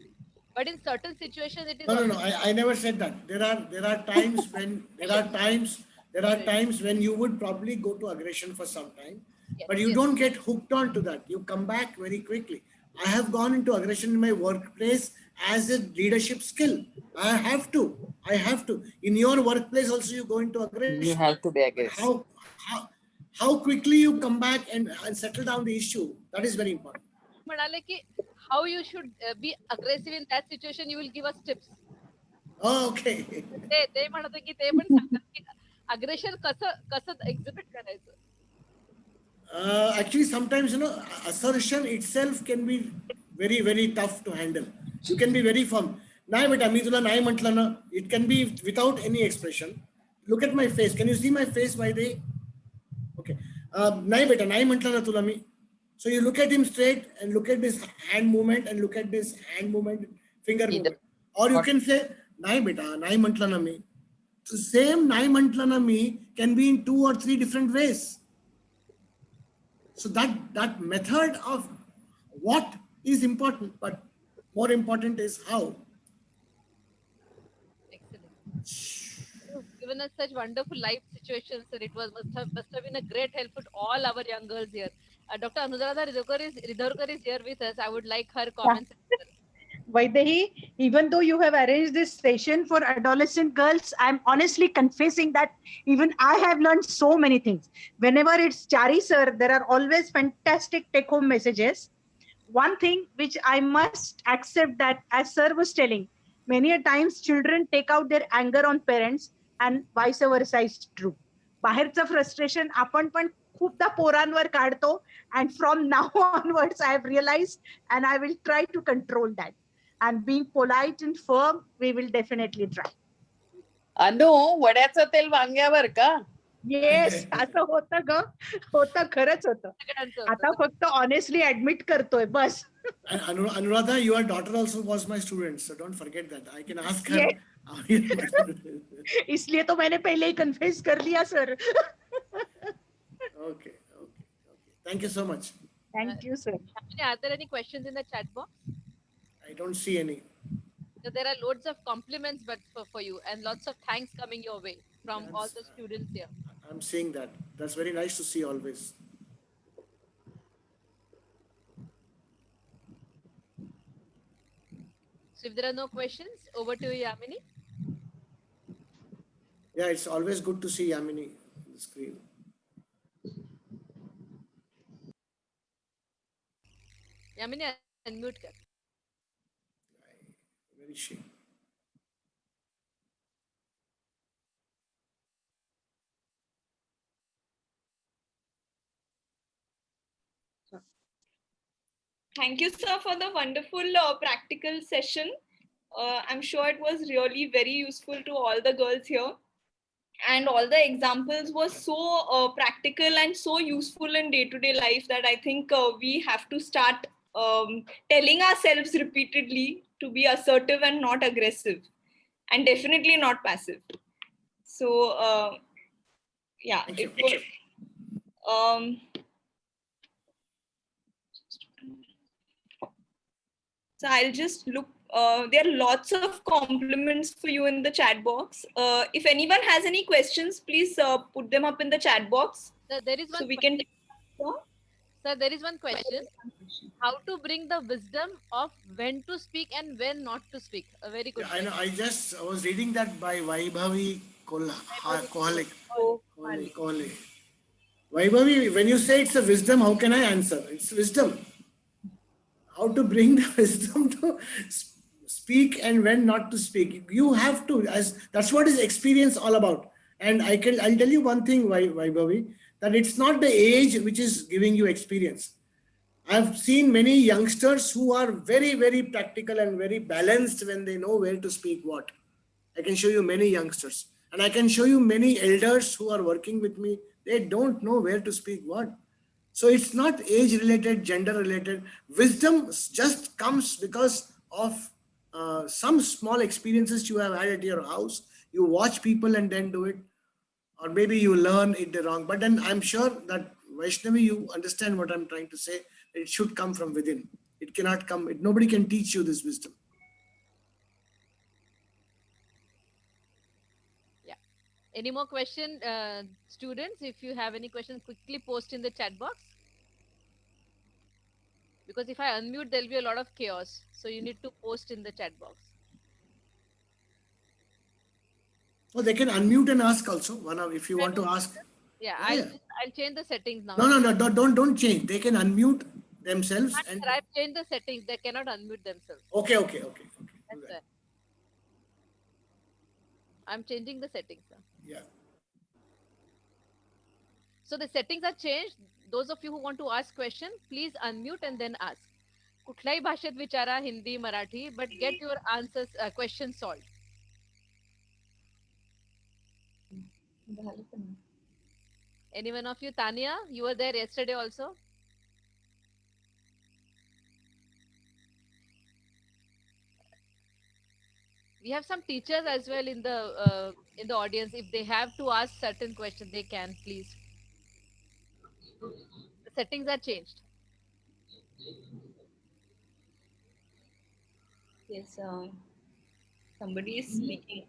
But in certain situations, it is. No. I never said that. There are times when there are times when you would probably go to aggression for some time, Yes, but you don't get hooked on to that. You come back very quickly. I have gone into aggression in my workplace as a leadership skill. I have to. In your workplace also, you go into aggression. You have to be aggressive. How quickly you come back and settle down the issue, that is very important. म्हणाले की how you should be aggressive in that situation, you will give us tips. Oh, okay. ते म्हणत की ते पण सांगतात की aggression कसं exhibit करायचं. Actually, sometimes, assertion itself can be very, very tough to handle. You can be very firm. Nahi beta, mi tula nahi mantla na. It can be without any expression. Look at my face. Can you see my face by the way? Okay. Nahi beta, nahi mantla na tula mi. So you look at him straight and look at this hand movement and look at this hand movement, finger movement. Or you can say, nahi beta, nahi mantla na mi. So same nahi mantla na mi can be in 2 or 3 different ways. So that method of what is important, but more important is how. Excellent. You've given us such wonderful life situations, sir. It must have been a great help to all our young girls here. Dr. Anuradha Ridhorkar is here with us. I would like her comments. Vaidehi, even though you have arranged this session for adolescent girls, I'm honestly confessing that even I have learned so many things. Whenever it's Chari sir, there are always fantastic take-home messages. One thing which I must accept that, as sir was telling, many a times children take out their anger on parents and vice versa is true. बाहेरचं frustration आपण पण खूपदा पोरांवर काढतो, and from now onwards I have realized and I will try to control that. And being polite and firm, we will definitely try. अनु, वड्याचं तेल वांग्यावर का? Yes, असं होतं ग, होतं, खरंच होतं. आता फक्त ऑनेस्टली ऍडमिट करतोय बस. Anuradha, your daughter also was my student, so don't forget that. I can ask her. इसलिए तो मैंने पहले ही कन्फेस कर लिया sir. Okay. Thank you so much. Thank you, sir. Are there any questions in the chat box? I don't see any. So there are loads of compliments for you and lots of thanks coming your way from all the students here. I'm seeing that. That's very nice to see always. So if there are no questions, over to you, Yamini. Yeah, it's always good to see Yamini on the screen. Yamini unmute कर. Where is she? Thank you, sir, for the wonderful practical session. I'm sure it was really very useful to all the girls here. And all the examples were so practical and so useful in day-to-day life that I think we have to start telling ourselves repeatedly to be assertive and not aggressive, and definitely not passive. So yeah, Thank you. it was. So I'll just look. There are lots of compliments for you in the chat box. If anyone has any questions, please put them up in the chat box Sir, there is one so we question. can. Sir, there is one question. How to bring the wisdom of when to speak and when not to speak? A very good Yeah, I know. question. I was reading that by Vaibhavi Kohale. Oh, Kohale. Vaibhavi, when you say it's a wisdom, how can I answer? It's wisdom. How to bring the wisdom to speak and when not to speak. You have to, as that's what is experience all about. And I'll tell you one thing, Vaibhavi, that it's not the age which is giving you experience. I've seen many youngsters who are very, very practical and very balanced when they know where to speak what. I can show you many youngsters, and I can show you many elders who are working with me. They don't know where to speak what. So it's not age related, gender related. Wisdom just comes because of some small experiences you have had at your house. You watch people and then do it, or maybe you learn it the wrong. But then I'm sure that Vaishnavi, you understand what I'm trying to say. It should come from within. It cannot come. Nobody can teach you this wisdom. Yeah. Any more question, students? If you have any questions, quickly post in the chat box. Because if I unmute, there'll be a lot of chaos. So you need to post in the chat box. Oh, they can unmute and ask also. If you want to ask. Yeah, Yeah. I'll change the settings now. No, don't change. They can unmute themselves. And Sir, I've changed the settings. They cannot unmute themselves. Okay. That's right. I'm changing the settings. Sir. Yeah. So the settings are changed. Those of you who want to ask questions, please unmute and then ask. कुठल्याही भाषेत विचारा, Hindi, Marathi, but get your answers, questions solved. Any one of you, Tania, you were there yesterday also? We have some teachers as well in the audience. If they have to ask certain questions, they can, please. The settings are changed. Yes, somebody is speaking.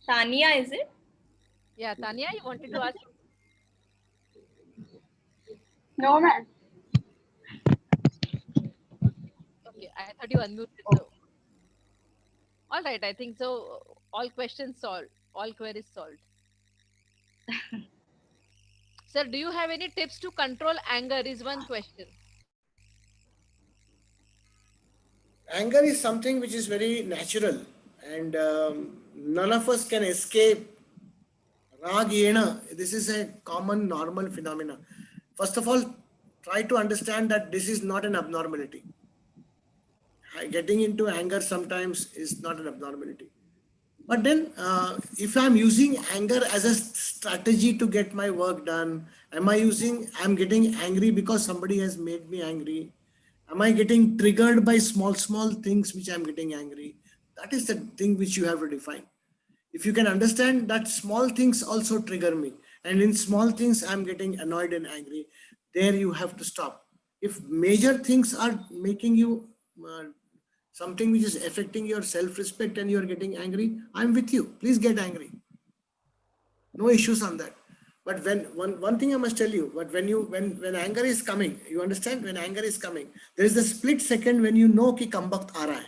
Tania, is it? Yeah, Tania, you wanted to ask? No, ma'am. Okay, I thought you unmuted. So. All right, I think so. All questions solved. All queries solved. Sir, do you have any tips to control anger? Is one question. Anger is something which is very natural, and none of us can escape Rag Yena. This is a common normal phenomena. First of all, try to understand that this is not an abnormality. Getting into anger sometimes is not an abnormality. But then if I'm using anger as a strategy to get my work done, I'm getting angry because somebody has made me angry. Am I getting triggered by small things which I'm getting angry? That is the thing which you have to define. If you can understand that small things also trigger me, and in small things I'm getting annoyed and angry, there you have to stop. If major things are making you something which is affecting your self-respect and you're getting angry, I'm with you. Please get angry. No issues on that. But when one thing I must tell you, but when anger is coming, you understand, when anger is coming, there is a split second when you know ki kambakt aa raha hai.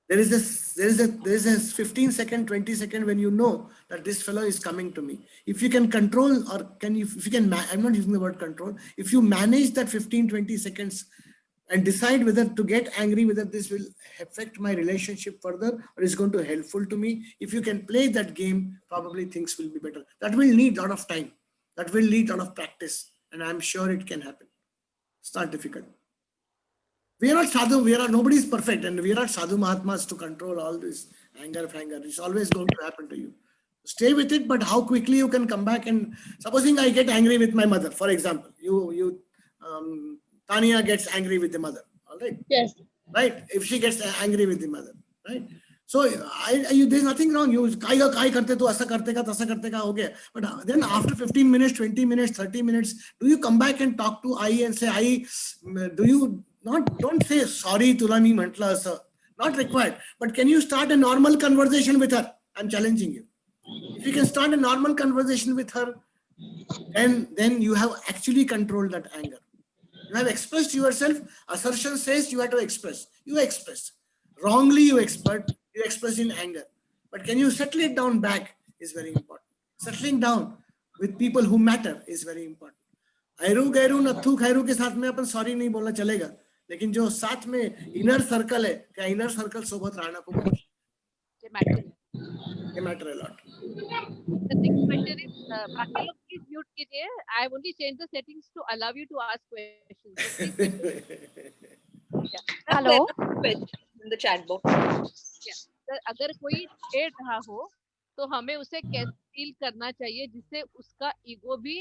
There is a 15 second, 20 second when you know that this fellow is coming to me. If you can control, or if you can, I'm not using the word control. If you manage that 15, 20 seconds and decide whether to get angry, whether this will affect my relationship further or is going to helpful to me. If you can play that game, probably things will be better. That will need a lot of time. That will need a lot of practice. And I'm sure it can happen. It's not difficult. We are not sadhu, nobody is perfect, and we are not sadhu mahatmas to control all this anger. It's always going to happen to you. Stay with it, but how quickly you can come back. And supposing I get angry with my mother, for example, Tania gets angry with the mother, all right? Yes. Right? If she gets angry with the mother, right? So there's nothing wrong. You kai karte to asa karte ka tasa karte ka ho gaya. But then after 15 minutes, 20 minutes, 30 minutes, do you come back and talk to Ai and say, Ai, don't say sorry tula mi mantla asa. Not required. But can you start a normal conversation with her? I'm challenging you. If you can start a normal conversation with her, then you have actually controlled that anger. You have expressed yourself. Assertion says you have to express. You express. Wrongly you express in anger. But can you settle it down back is very important. Settling down with people who matter is very important. ऐरू गैरू Nathu खैरू के साथ में अपन sorry नहीं बोलना चलेगा, लेकिन जो साथ में इनर सर्कल है, क्या इनर सर्कल सोबत रहना को ये matter a lot. The next question is, बाकी लोग please mute कीजिए. I have only changed the settings to allow you to ask questions. So please. Yeah. Hello. Question in the chat box. Yeah. Sir, अगर कोई छेड़ रहा हो तो हमें उसे कैसे फील करना चाहिए जिससे उसका ईगो भी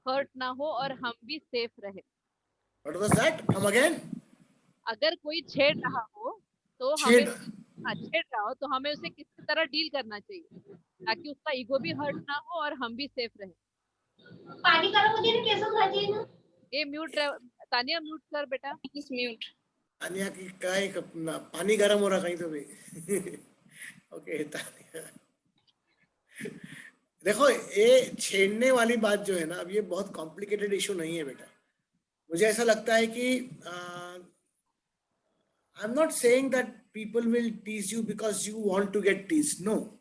हर्ट ना हो और हम भी सेफ रहे. What was that? Come again. अगर कोई छेड़ रहा हो तो हमें उसे किस तरह डील करना चाहिए ताकि उसका ईगो भी हर्ट ना हो और हम भी सेफ रहे. पानी गर्म हो गया कैसे खाती है? ये म्यूट तानिया म्यूट कर बेटा. Please mute. तानिया की काय पानी गर्म हो रहा कहीं तो भी. ओके तानिया. देखो ये छेड़ने वाली बात जो है ना, अब ये बहुत कॉम्प्लिकेटेड इशू नहीं है बेटा. मुझे ऐसा लगता है कि I'm not saying that people will tease you because you want to get teased. No.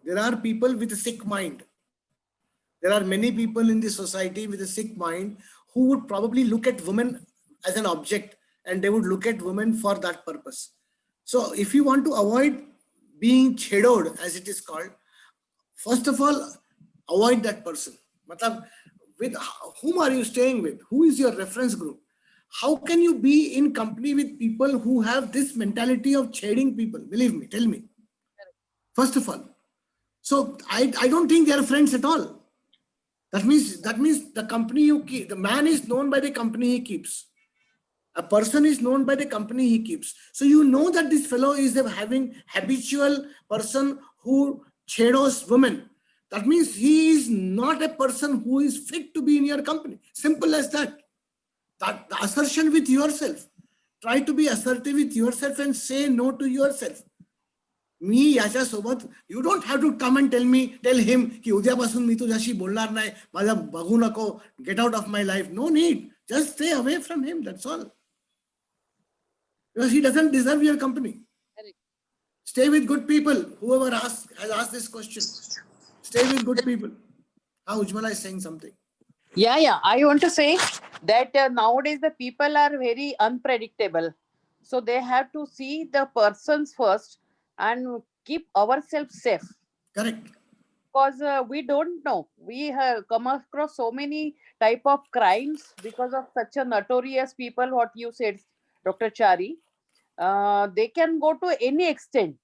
There are people with a sick mind. There are many people in the society with a sick mind who would probably look at women as an object, and they would look at women for that purpose. So if you want to avoid being chedod, as it is called, first of all, avoid that person. Matlab, with whom are you staying with? Who is your reference group? How can you be in company with people who have this mentality of chiding people? Believe me, tell me. First of all. So I don't think they are friends at all. That means the company you keep, the man is known by the company he keeps. A person is known by the company he keeps. So you know that this fellow is a habitual person who chedos women. That means he is not a person who is fit to be in your company. Simple as that. That the assertion with yourself. Try to be assertive with yourself and say no to yourself. Me याच्या सोबत, you don't have to come and tell him की उद्यापासून मी तुझ्याशी बोलणार नाही, माझा बघू नको, get out of my life. No need. Just stay away from him. That's all. Because he doesn't deserve your company. Stay with good people. Whoever has asked this question, stay with good people. Ujjwala is saying something. Yeah. I want to say that nowadays the people are very unpredictable. So they have to see the persons first and keep ourselves safe. Correct. Because we don't know. We have come across so many type of crimes because of such a notorious people, what you said, Dr. Chari. They can go to any extent.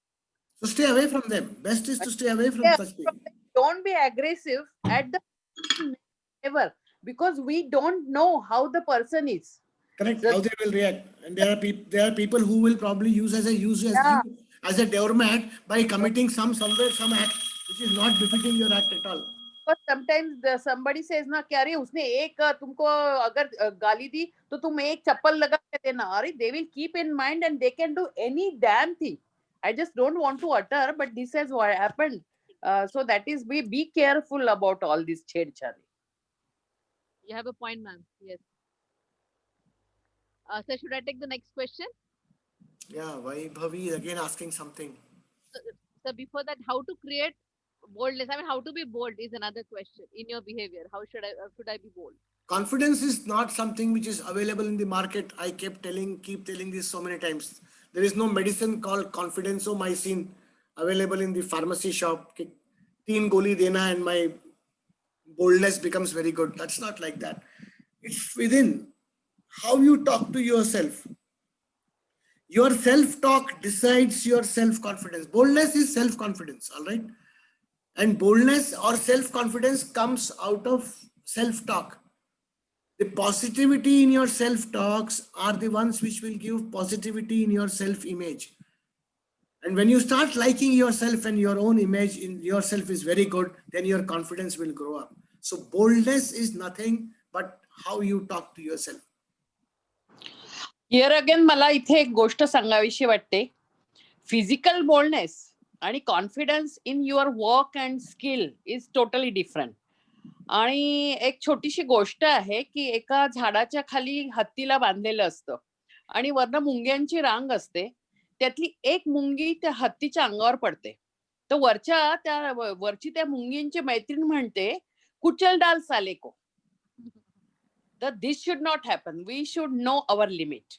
So stay away from them. Best is to stay away from such people. Don't be aggressive at the ever, because we don't know how the person is. Correct. How they will react. And there are people who will probably use as a doormat by committing some act which is not befitting your act at all. But sometimes somebody says ना कि अरे उसने एक तुमको अगर गाली दी तो तुम एक चप्पल लगा के देना. अरे they will keep in mind and they can do any damn thing. I just don't want to utter, but this is what happened. So that is, be careful about all this chhed-chari. You have a point, ma'am. Yes. Sir, should I take the next question? Yeah, Vaibhavi is again asking something. So before that, how to create boldness? I mean, how to be bold is another question in your behavior. How should I be bold? Confidence is not something which is available in the market. I keep telling this so many times. There is no medicine called confidensomycin available in the pharmacy shop. कि 3 goli dena and my boldness becomes very good. That's not like that. It's within how you talk to yourself. Your self-talk decides your self-confidence. Boldness is self-confidence, all right? And boldness or self-confidence comes out of self-talk. The positivity in your self-talks are the ones which will give positivity in your self-image. And when you start liking yourself and your own image in yourself is very good, then your confidence will grow up. So boldness is nothing but how you talk to yourself. Here again मला इथे एक गोष्ट सांगावीशी वाटते. Physical boldness आणि confidence in your work and skill is totally different. आणि एक छोटीशी गोष्ट आहे की एका झाडाच्या खाली हत्तीला बांधलेलं असतं आणि वरनं मुंग्यांची रांग असते. त्यातली एक मुंगी त्या हत्तीच्या अंगावर पडते. तर वरची त्या मुंगींची मैत्रीण म्हणते, कुचल डाल साले को. तर this should not happen. We should know our limit.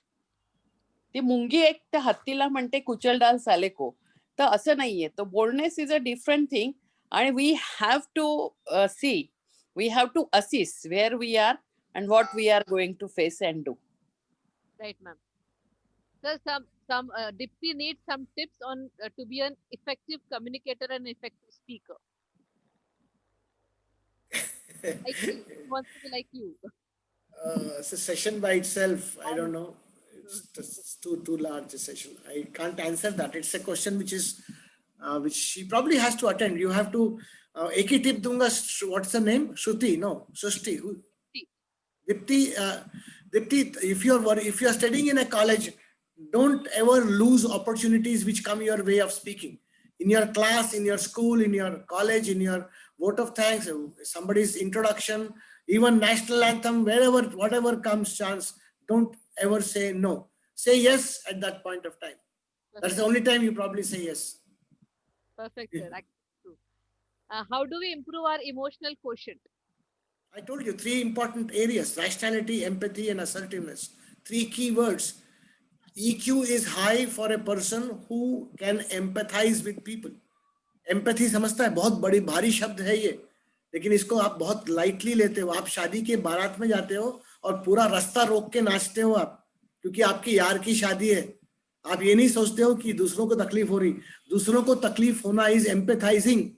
ती मुंगी एक त्या हत्तीला म्हणते कुचल डाल साले को. तर असं नाहीये. तर boldness is a different thing आणि we have to see, we have to assess where we are and what we are going to face and do. Right, ma'am. So Dipti needs some tips on to be an effective communicator and effective speaker. Like he wants to be like you. It's a session by itself. I don't know. It's too large a session. I can't answer that. It's a question which is which she probably has to attend. You have to. एक ही tip दूंगा. What's the name? Shruti? No, Srushti. Who? Dipti. Dipti. If you're studying in a college, don't ever lose opportunities which come your way of speaking. In your class, in your school, in your college, in your vote of thanks, somebody's introduction, even national anthem, wherever, whatever comes chance, don't ever say no. Say yes at that point of time. That's the only time you probably say yes. Perfect, sir. True. How do we improve our emotional quotient? I told you 3 important areas: rationality, empathy, and assertiveness. 3 key words. EQ is high for a person who can empathize with people. Empathy समझता है, बहुत बड़ी भारी शब्द है ये, लेकिन इसको आप बहुत लाइटली लेते हो. आप शादी के बारात में जाते हो और पूरा रास्ता रोक के नाचते हो आप, क्योंकि आपकी यार की शादी है. आप ये नहीं सोचते हो कि दूसरों को तकलीफ हो रही. दूसरों को तकलीफ होना इज एम्पैथाइजिंग.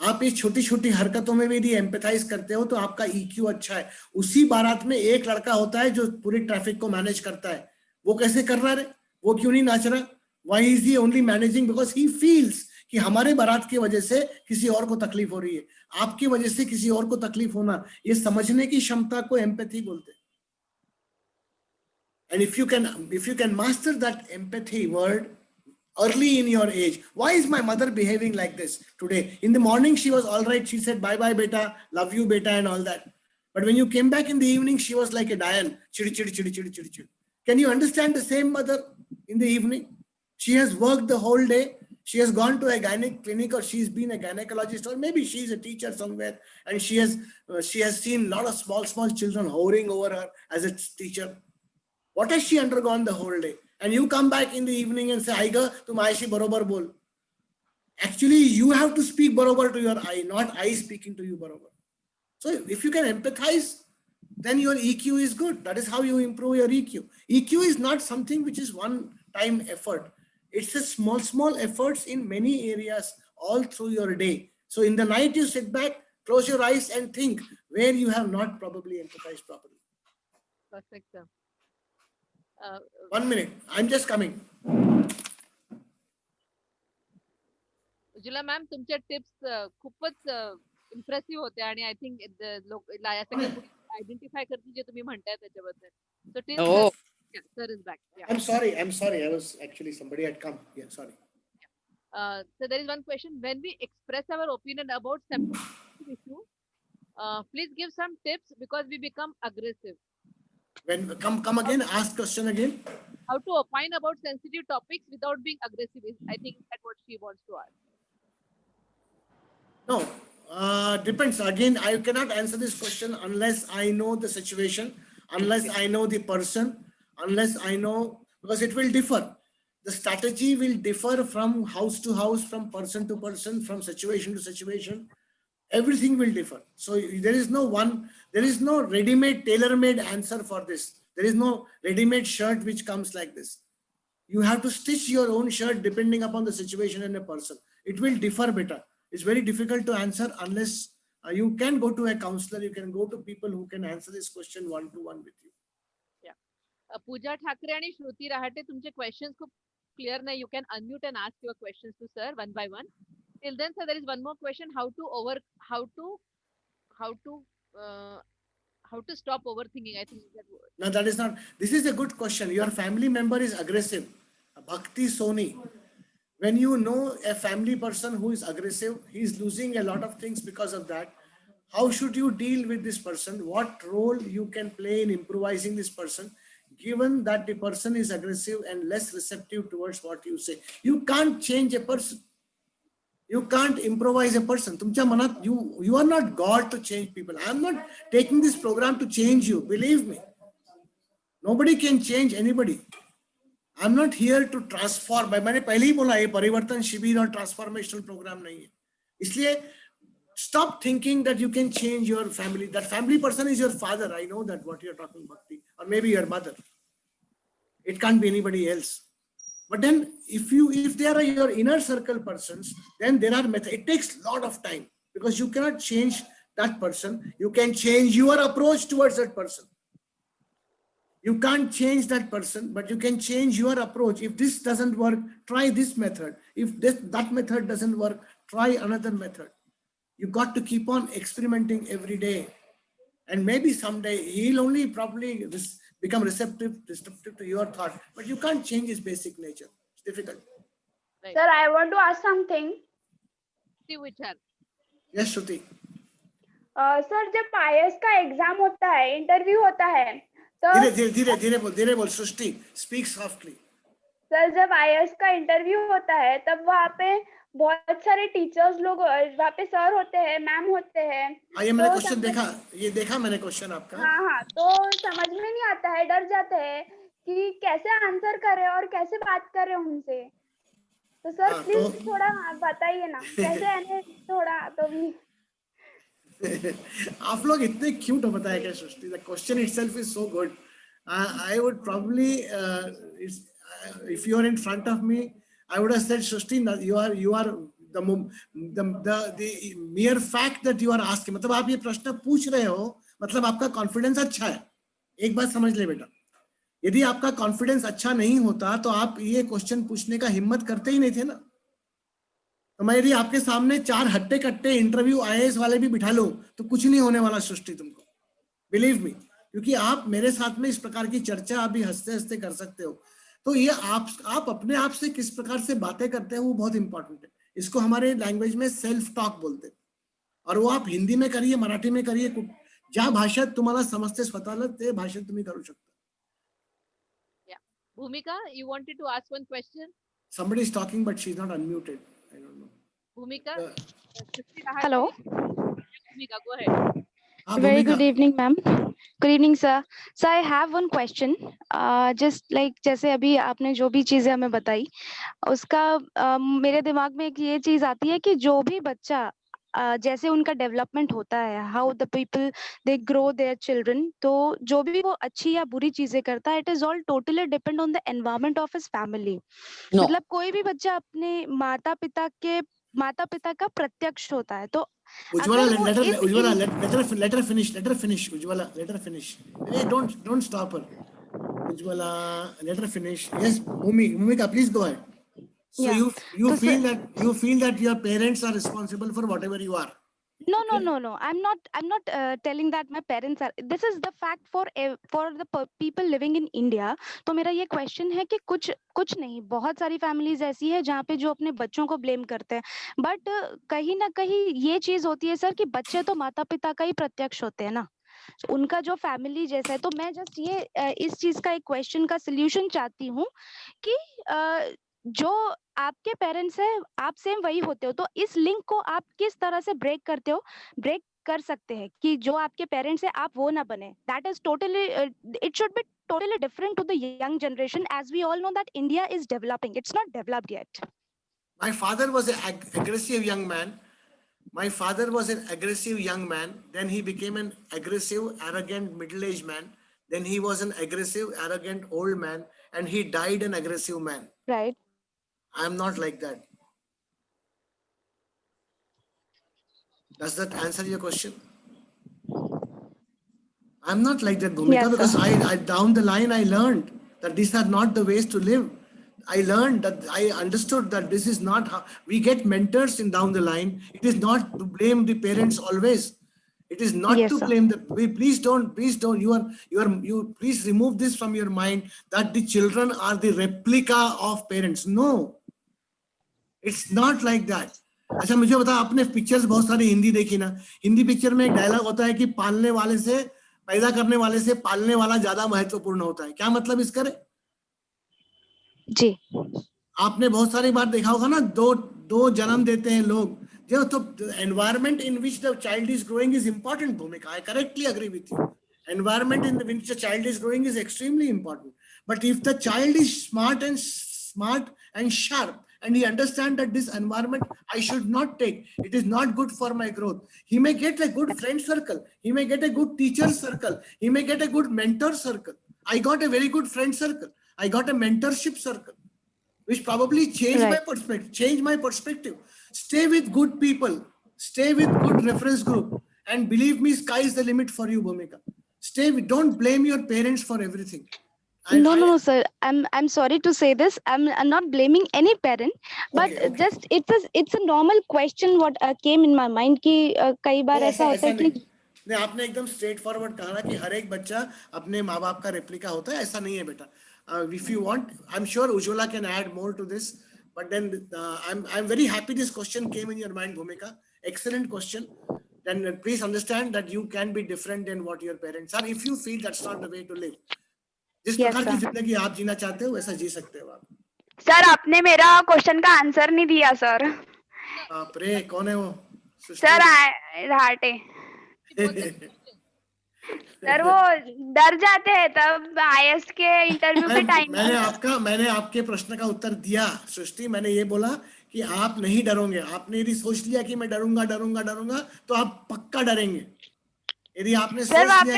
आप इस छोटी छोटी हरकतों में भी यदि एम्पैथाइज करते हो तो आपका EQ अच्छा है. उसी बारात में एक लड़का होता है जो पूरी ट्रैफिक को मैनेज करता है. वो कैसे कर रहा है? वो क्यों नहीं नाच रहा? Why is he only managing? Because he feels कि हमारे बारात की वजह से किसी और को तकलीफ हो रही है. आपकी वजह से किसी और को तकलीफ होना, ये समझने की क्षमता को एम्पैथी बोलते हैं. And if you can master that empathy word early in your age. Why is my mother behaving like this today? In the morning, she was all right. She said, bye bye, beta, love you, beta, and all that. But when you came back in the evening, she was like a Diane. Chidi, chidi, chidi, chidi, chidi, chidi. Can you understand the same mother in the evening? She has worked the whole day. She has gone to a gynec clinic, or she's been a gynecologist, or maybe she's a teacher somewhere, and she has seen a lot of small children hovering over her as a teacher. What has she undergone the whole day? And you come back in the evening and say, Aiga, tum aishi barobar bol. Actually, you have to speak barobar to your eye, not I speaking to you barobar. So if you can empathize, then your EQ is good. That is how you improve your EQ. EQ is not something which is one-time effort. It's a small efforts in many areas all through your day. So in the night, you sit back, close your eyes and think where you have not probably empathized properly. Perfect, sir. 1 minute. I'm just coming. Ujjwala ma'am, तुमच्या tips खूपच impressive होत्या आणि I think लोक identify करतील जे तुम्ही म्हणताय त्याच्याबद्दल. So tips sir is back. Yeah. I'm sorry. I was actually, somebody had come. Yeah, sorry. So there is one question. When we express our opinion about some issue, please give some tips because we become aggressive. When come again, ask question again. how to opine about sensitive topics without being aggressive. I think that's what she wants to ask. No, depends. Again, I cannot answer this question unless I know the situation, unless I know the person, unless I know, because it will differ. The strategy will differ from house to house, from person to person, from situation to situation. Everything will differ. So there is no ready-made, tailor-made answer for this. There is no ready-made shirt which comes like this. You have to stitch your own shirt depending upon the situation and a person. It will differ better. It's very difficult to answer unless you can go to a counselor, you can go to people who can answer this question one-to-one with you. Yeah. Pooja Thakre and Shruti Rahate, तुमचे questions खूप clear नहीं. You can unmute and ask your questions to sir one by one. Till then, sir, there is one more question: how to stop overthinking. I think that word. No, that is not. This is a good question. Your family member is aggressive. Bhakti Soni. When you know a family person who is aggressive, he is losing a lot of things because of that. How should you deal with this person? What role you can play in improvising this person, given that the person is aggressive and less receptive towards what you say? You can't change a person. You can't improvise a person. तुमच्या मनात you are not God to change people. I am not taking this program to change you. Believe me. Nobody can change anybody. I am not here to transform. मैंने पहले ही बोला ये परिवर्तन शिविर और transformational program नहीं है. इसलिए stop thinking that you can change your family. That family person is your father. I know that what you are talking about, or maybe your mother. It can't be anybody else. But then if they are your inner circle persons, then there are methods. It takes a lot of time because you cannot change that person. You can change your approach towards that person. You can't change that person, but you can change your approach. If this doesn't work, try this method. If that method doesn't work, try another method. You got to keep on experimenting every day. And maybe someday he'll only probably become receptive to your thought, but you can't change his basic nature. It's difficult. Right. Sir, I want to ask something. See which are. Yes, Shruti. Sir जब IAS का exam होता है, interview होता है, तो धीरे बोल सृष्टि, speak softly. Sir जब IAS का इंटरव्यू होता है, तब वहाँ पे बहुत सारे टीचर्स लोग, वहाँ पे सर होते हैं, मैम होते हैं. ये मैंने क्वेश्चन देखा मैंने क्वेश्चन आपका. हाँ, तो समझ में नहीं आता है, डर जाते हैं कि कैसे आंसर करें और कैसे बात करें उनसे. तो सर प्लीज थोड़ा बताइए ना, कैसे आने थोड़ा तो भी. आप लोग इतने क्यूट हो, बताया क्या सृष्टि? The question itself is so good. I would probably, if you are in front of me, I would have said, Srishti, you are the mere fact that you are asking. मतलब आप ये प्रश्न पूछ रहे हो, मतलब आपका कॉन्फिडेंस अच्छा है. एक बात समझ ले बेटा, यदि आपका कॉन्फिडेंस अच्छा नहीं होता तो आप ये क्वेश्चन पूछने का हिम्मत करते ही नहीं थे ना. तो मैं यदि आपके सामने 4 हट्टे कट्टे इंटरव्यू IAS वाले भी बिठा लूं तो कुछ नहीं होने वाला सृष्टि तुमको. बिलीव मी, क्योंकि आप मेरे साथ में इस प्रकार की चर्चा अभी हंसते हंसते कर सकते हो. तो ये आप अपने आप से किस प्रकार से बातें करते हैं वो बहुत इंपॉर्टेंट है. इसको हमारे लैंग्वेज में सेल्फ टॉक बोलते हैं. और वो आप हिंदी में करिए, मराठी में करिए, ज्या भाषेत तुम्हाला समजते स्वतःला ते भाषेत तुम्ही करू शकता. Bhumika, you wanted to ask one question? Somebody is talking but she's not unmuted. I don't know. Bhumika? Hello. Bhumika, go ahead. Very good evening, ma'am. Good evening, sir. So I have one question. Just like जैसे अभी आपने जो भी चीजें हमें बताई, उसका मेरे दिमाग में एक ये चीज आती है कि जो भी बच्चा जैसे उनका डेवलपमेंट होता है, how the people they grow their children, तो जो भी वो अच्छी या बुरी चीजें करता है, it is all totally depend on the environment of his family. मतलब कोई भी बच्चा अपने माता पिता का प्रत्यक्ष होता है. तो Ujjwala, let her finish. Ujjwala, let her finish. Hey, don't stop her. Ujjwala, let her finish. Yes, Bhumika, please go ahead. So Yeah. you feel that your parents are responsible for whatever you are. No. I'm not telling that my parents are. This is the fact for the people living in India. तो मेरा ये question है कि कुछ नहीं, बहुत सारी families ऐसी है जहाँ पे जो अपने बच्चों को blame करते हैं. But कहीं ना कहीं ये चीज होती है सर कि बच्चे तो माता पिता का ही प्रत्यक्ष होते हैं ना. उनका जो फैमिली जैसा है। तो मैं जस्ट ये इस चीज का एक क्वेश्चन का सोल्यूशन चाहती हूँ कि जो आपके पेरेंट्स है आप सेम वही होते हो, तो इस लिंक को आप किस तरह से ब्रेक करते हो, ब्रेक कर सकते हैं कि जो आपके पेरेंट्स है आप वो ना बने। That is totally, it should be totally different to the young generation, as we all know that India is developing, it's not developed yet. My father was an aggressive young man. My father was an aggressive young man. Then he became an aggressive, arrogant, middle-aged man. Then he was an aggressive, arrogant, old man. And he died an aggressive man. Right. I am not like that. Does that answer your question? I'm not like that, Bhumika, Yes, because sir. I down the line, I learned that these are not the ways to live. I learned that, I understood that this is not how we get mentors in down the line. It is not to blame the parents always. It is not Yes, to sir. blame the, please don't, you please remove this from your mind that the children are the replica of parents. No, it's not like that. अच्छा मुझे बता, आपने pictures बहुत सारी हिंदी देखी ना, Hindi picture में एक डायलॉग होता है कि पालने वाले से, पैदा करने वाले से पालने वाला ज्यादा महत्वपूर्ण होता है। क्या मतलब इसका रे? जी। आपने बहुत सारी बार देखा होगा ना, दो जन्म देते हैं लोग, जो तो environment in which the child is growing is important. Bhumika, I correctly agree with you. Environment in which the child is growing is extremely important. But if the child is smart and sharp, and he understands that this environment I should not take, it is not good for my growth, he may get a good friend circle, he may get a good teacher circle, he may get a good mentor circle. I got a very good friend circle, I got a mentorship circle, which probably changed my perspective. Stay with good people, stay with good reference group, and believe me, sky is the limit for you, Bhumika. Stay with, don't blame your parents for everything. No, sir. I'm sorry to say this. I'm not blaming any parent, but Okay. just it's a normal question what came in my mind कि कई बार ऐसा होता है कि नहीं, आपने एकदम straight forward कहा ना कि हर एक बच्चा अपने माँ बाप का रेप्लिका होता है, ऐसा नहीं है बेटा। If you want, I'm sure Ujjwala can add more to this, but then I'm very happy this question came in your mind, Bhumika. Excellent question. Then please understand that you can be different than what your parents are if you feel that's not the way to live. जिस प्रकार की जिंदगी आप जीना चाहते हो वैसा जी सकते हो आप। सर आपने मेरा क्वेश्चन का आंसर नहीं दिया सर। बाप रे, कौन है वो? सर राटे सर वो डर जाते हैं तब आईएएस के इंटरव्यू के टाइम। मैंने आपके प्रश्न का उत्तर दिया सृष्टि। मैंने ये बोला कि आप नहीं डरोगे। आपने यदि सोच लिया कि मैं डरूंगा तो आप पक्का डरेंगे। यदि आपने सोच लिया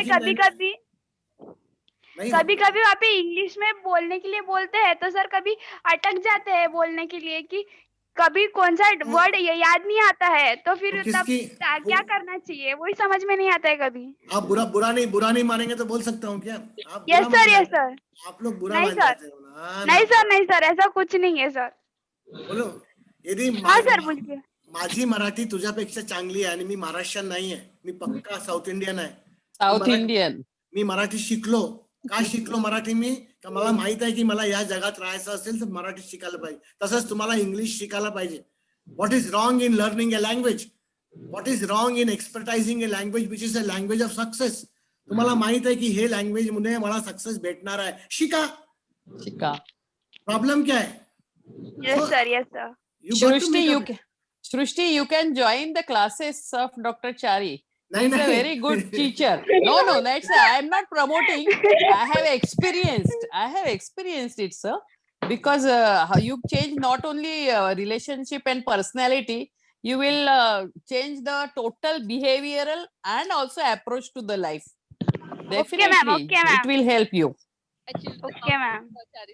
कि कभी वहाँ पे इंग्लिश में बोलने के लिए बोलते हैं तो सर कभी अटक जाते हैं बोलने के लिए कि कभी कौन सा वर्ड याद नहीं आता है, तो फिर तब क्या करना चाहिए वही समझ में नहीं आता है कभी। आप बुरा नहीं मानेंगे तो बोल सकता हूँ क्या? आप यस सर आप लोग बुरा मान जाते हो ना? नहीं सर ऐसा कुछ नहीं है सर। बोलो, यदि माझी मराठी तुझ्यापेक्षा चांगली आहे आणि मी महाराष्ट्रीयन नाहीये, मी पक्का साऊथ इंडियन आहे। साऊथ इंडियन मी मराठी शिकलो। का शिकलो मराठी? मी का मला माहित आहे की मला या जगात राहायचं असेल तर मराठी शिकायला पाहिजे। तसंच तुम्हाला इंग्लिश शिकायला पाहिजे। What is wrong in learning a language? What is wrong in expertising a language which is a language of success? तुम्हाला माहित आहे की हे लँग्वेज मध्ये मला सक्सेस भेटणार आहे, शिका। प्रॉब्लेम क्या है? Yes sir Srushti, you can join the classes of Dr. Chari. He's a very good teacher. No, that's I'm not promoting. I have experienced it, sir. Because you change not only relationship and personality, you will change the total behavioral and also approach to the life. Definitely, it will help you. Okay, ma'am.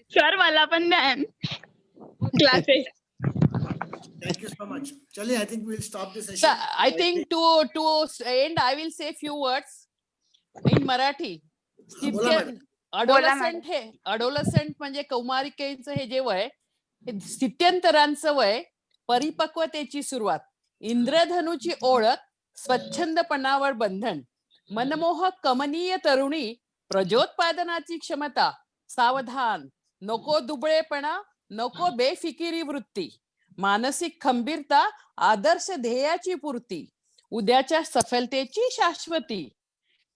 Sir, wala pan ma'am. Classes. Thank you so much. Chali, I think we'll stop this session. So, I think to end, I will say few words in Marathi. Adolescent म्हणजे कौमारिकेचं हे जे वय, स्थित्यंतरांचं वय, परिपक्वतेची सुरुवात, इंद्रधनुची ओळख, स्वच्छंदपणावर बंधन, मनमोहक कमनीय तरुणी, प्रजोत्पादनाची क्षमता, सावधान, नको दुबळेपणा, नको बेफिकिरी वृत्ती, मानसिक खंबीरता, आदर्श ध्येयाची पूर्ती, उद्याच्या सफलतेची शाश्वती,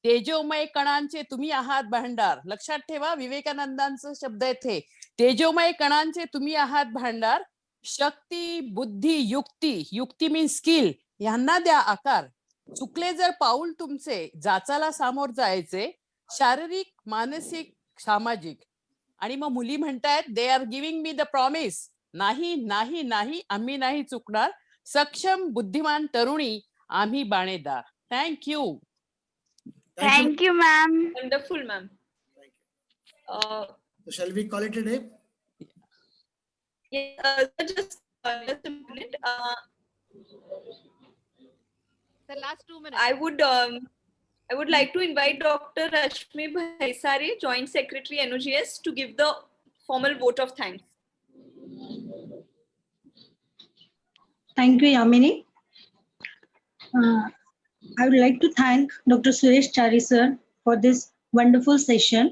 तेजोमय कणांचे तुम्ही आहात भांडार. लक्षात ठेवा, विवेकानंदांचं शब्द आहेत हे. तेजोमय कणांचे तुम्ही आहात भांडार. शक्ती, बुद्धी, युक्ती, युक्ती मीन स्किल, यांना द्या आकार. चुकले जर पाऊल तुमचे, जाचाला सामोर जायचे. शारीरिक, मानसिक, सामाजिक. आणि मग मुली म्हणतायत, they are giving me the promise. नाही नाही नाही, आम्ही नाही चुकणार. सक्षम बुद्धिमान तरुणी, आम्ही बाणेदार. Thank you. Thank you, ma'am. Wonderful, ma'am. So shall we call it a day? Yeah, just a minute. The last 2 minutes. I would like to invite Dr. Rashmi Bhaisare, Joint Secretary NOGS, to give the formal vote of thanks. Thank you, Yamini. I would like to thank Dr. Suresh Chari sir for this wonderful session.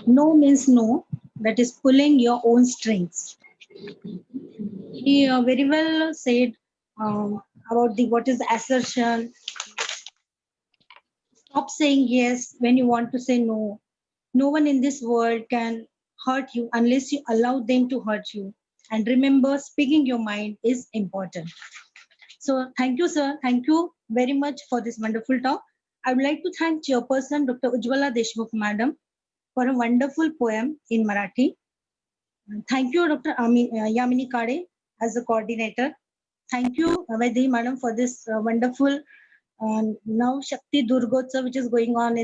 No means no, that is pulling your own strings. He very well said about what is assertion. Stop saying yes when you want to say no. No one in this world can hurt you unless you allow them to hurt you. And remember, speaking your mind is important. So thank you, sir. Thank you very much for this wonderful talk. I would like to thank Chairperson Dr. Ujjwala Deshmukh Madam for a wonderful poem in Marathi. Thank you, Dr. Yamini Kade as a coordinator. Thank you, Vaidhi Madam, for this wonderful now Shakti Durgotsav, which is going on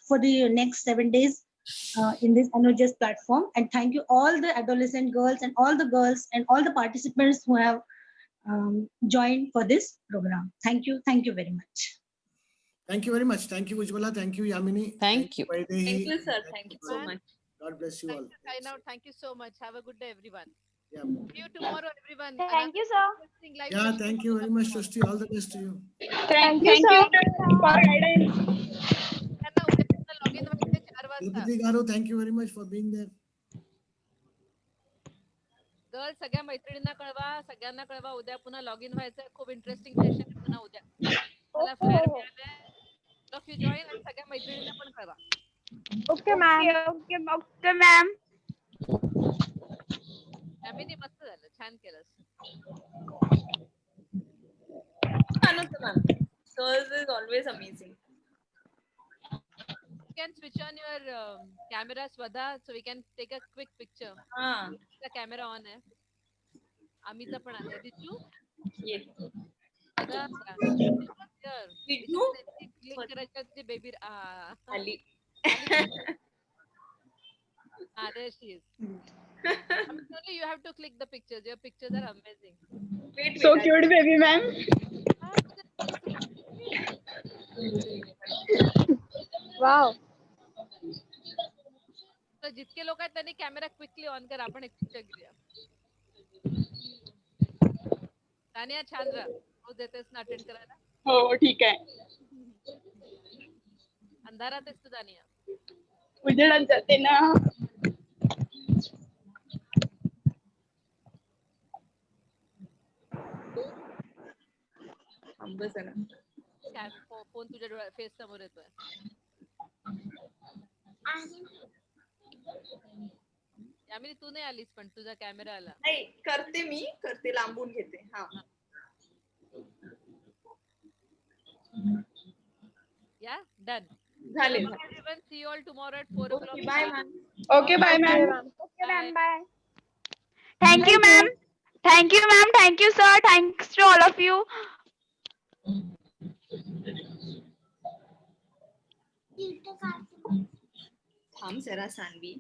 for the next 7 days in this NOGS platform. And thank you all the adolescent girls and all the girls and all the participants who have joined for this program. Thank you. Thank you very much. Thank you very much. Thank you, Ujjwala. Thank you, Yamini. Thank you. Vaidehi. Thank you, sir. Thank you so much. God bless you all. Sign out. Thank you so much. Have a good day, everyone. Yeah. See you tomorrow, everyone. Thank you, sir. Yeah, thank you very much, Shruti. All the best to you. Thank you, sir, for guidance. Log in व्हायचे 4 वाजता. Tirupati Garu, thank you very much for being there. Girls सगळ्या मैत्रिणींना कळवा, सगळ्यांना कळवा, उद्या पुन्हा log in व्हायचंय. खूप इंटरेस्टिंग सेशन आहे पुन्हा उद्या. मला फ्लायर मिळालंय. ऑफ यू जॉइन आणि सगळ्या मैत्रिणींना पण कळवा. Okay, ma'am. Okay, ma'am. Yamini मस्त झालं, छान केलंस. None of them, ma'am. Sirs is always amazing. You can switch on your camera, Swadha, so we can take a quick picture. The camera on है. आमीचा पण आहे. Did you? Yes. Did you? Click करायचं ते baby. Ali. There she is. Only you have to click the pictures. Your pictures are amazing. Wait, So cute, baby ma'am. Wow. तर जितके लोक आहेत त्यांनी कॅमेरा क्विकली ऑन कर. आपण एक पिक्चर घेऊया. तानिया छान राहा. रोज येतेस ना अटेंड करायला. हो ठीक आहे. अंधारात आहेस तू तानिया. उजेडात जाते ना. फोन तुझ्या डोळ्या फेस समोर येतोय. यामिनी तू नाही आलीस पण तुझा कॅमेरा आला. नाही करते लांबून घेते. हा या डन झाले. Everyone, see you all tomorrow at 4 o'clock. Bye, ma'am. Okay, bye ma'am. Okay, ma'am. Bye. Thank you, ma'am. Thank you, ma'am. Thank you, sir. Thanks to all of you. थांब जरा सानवी.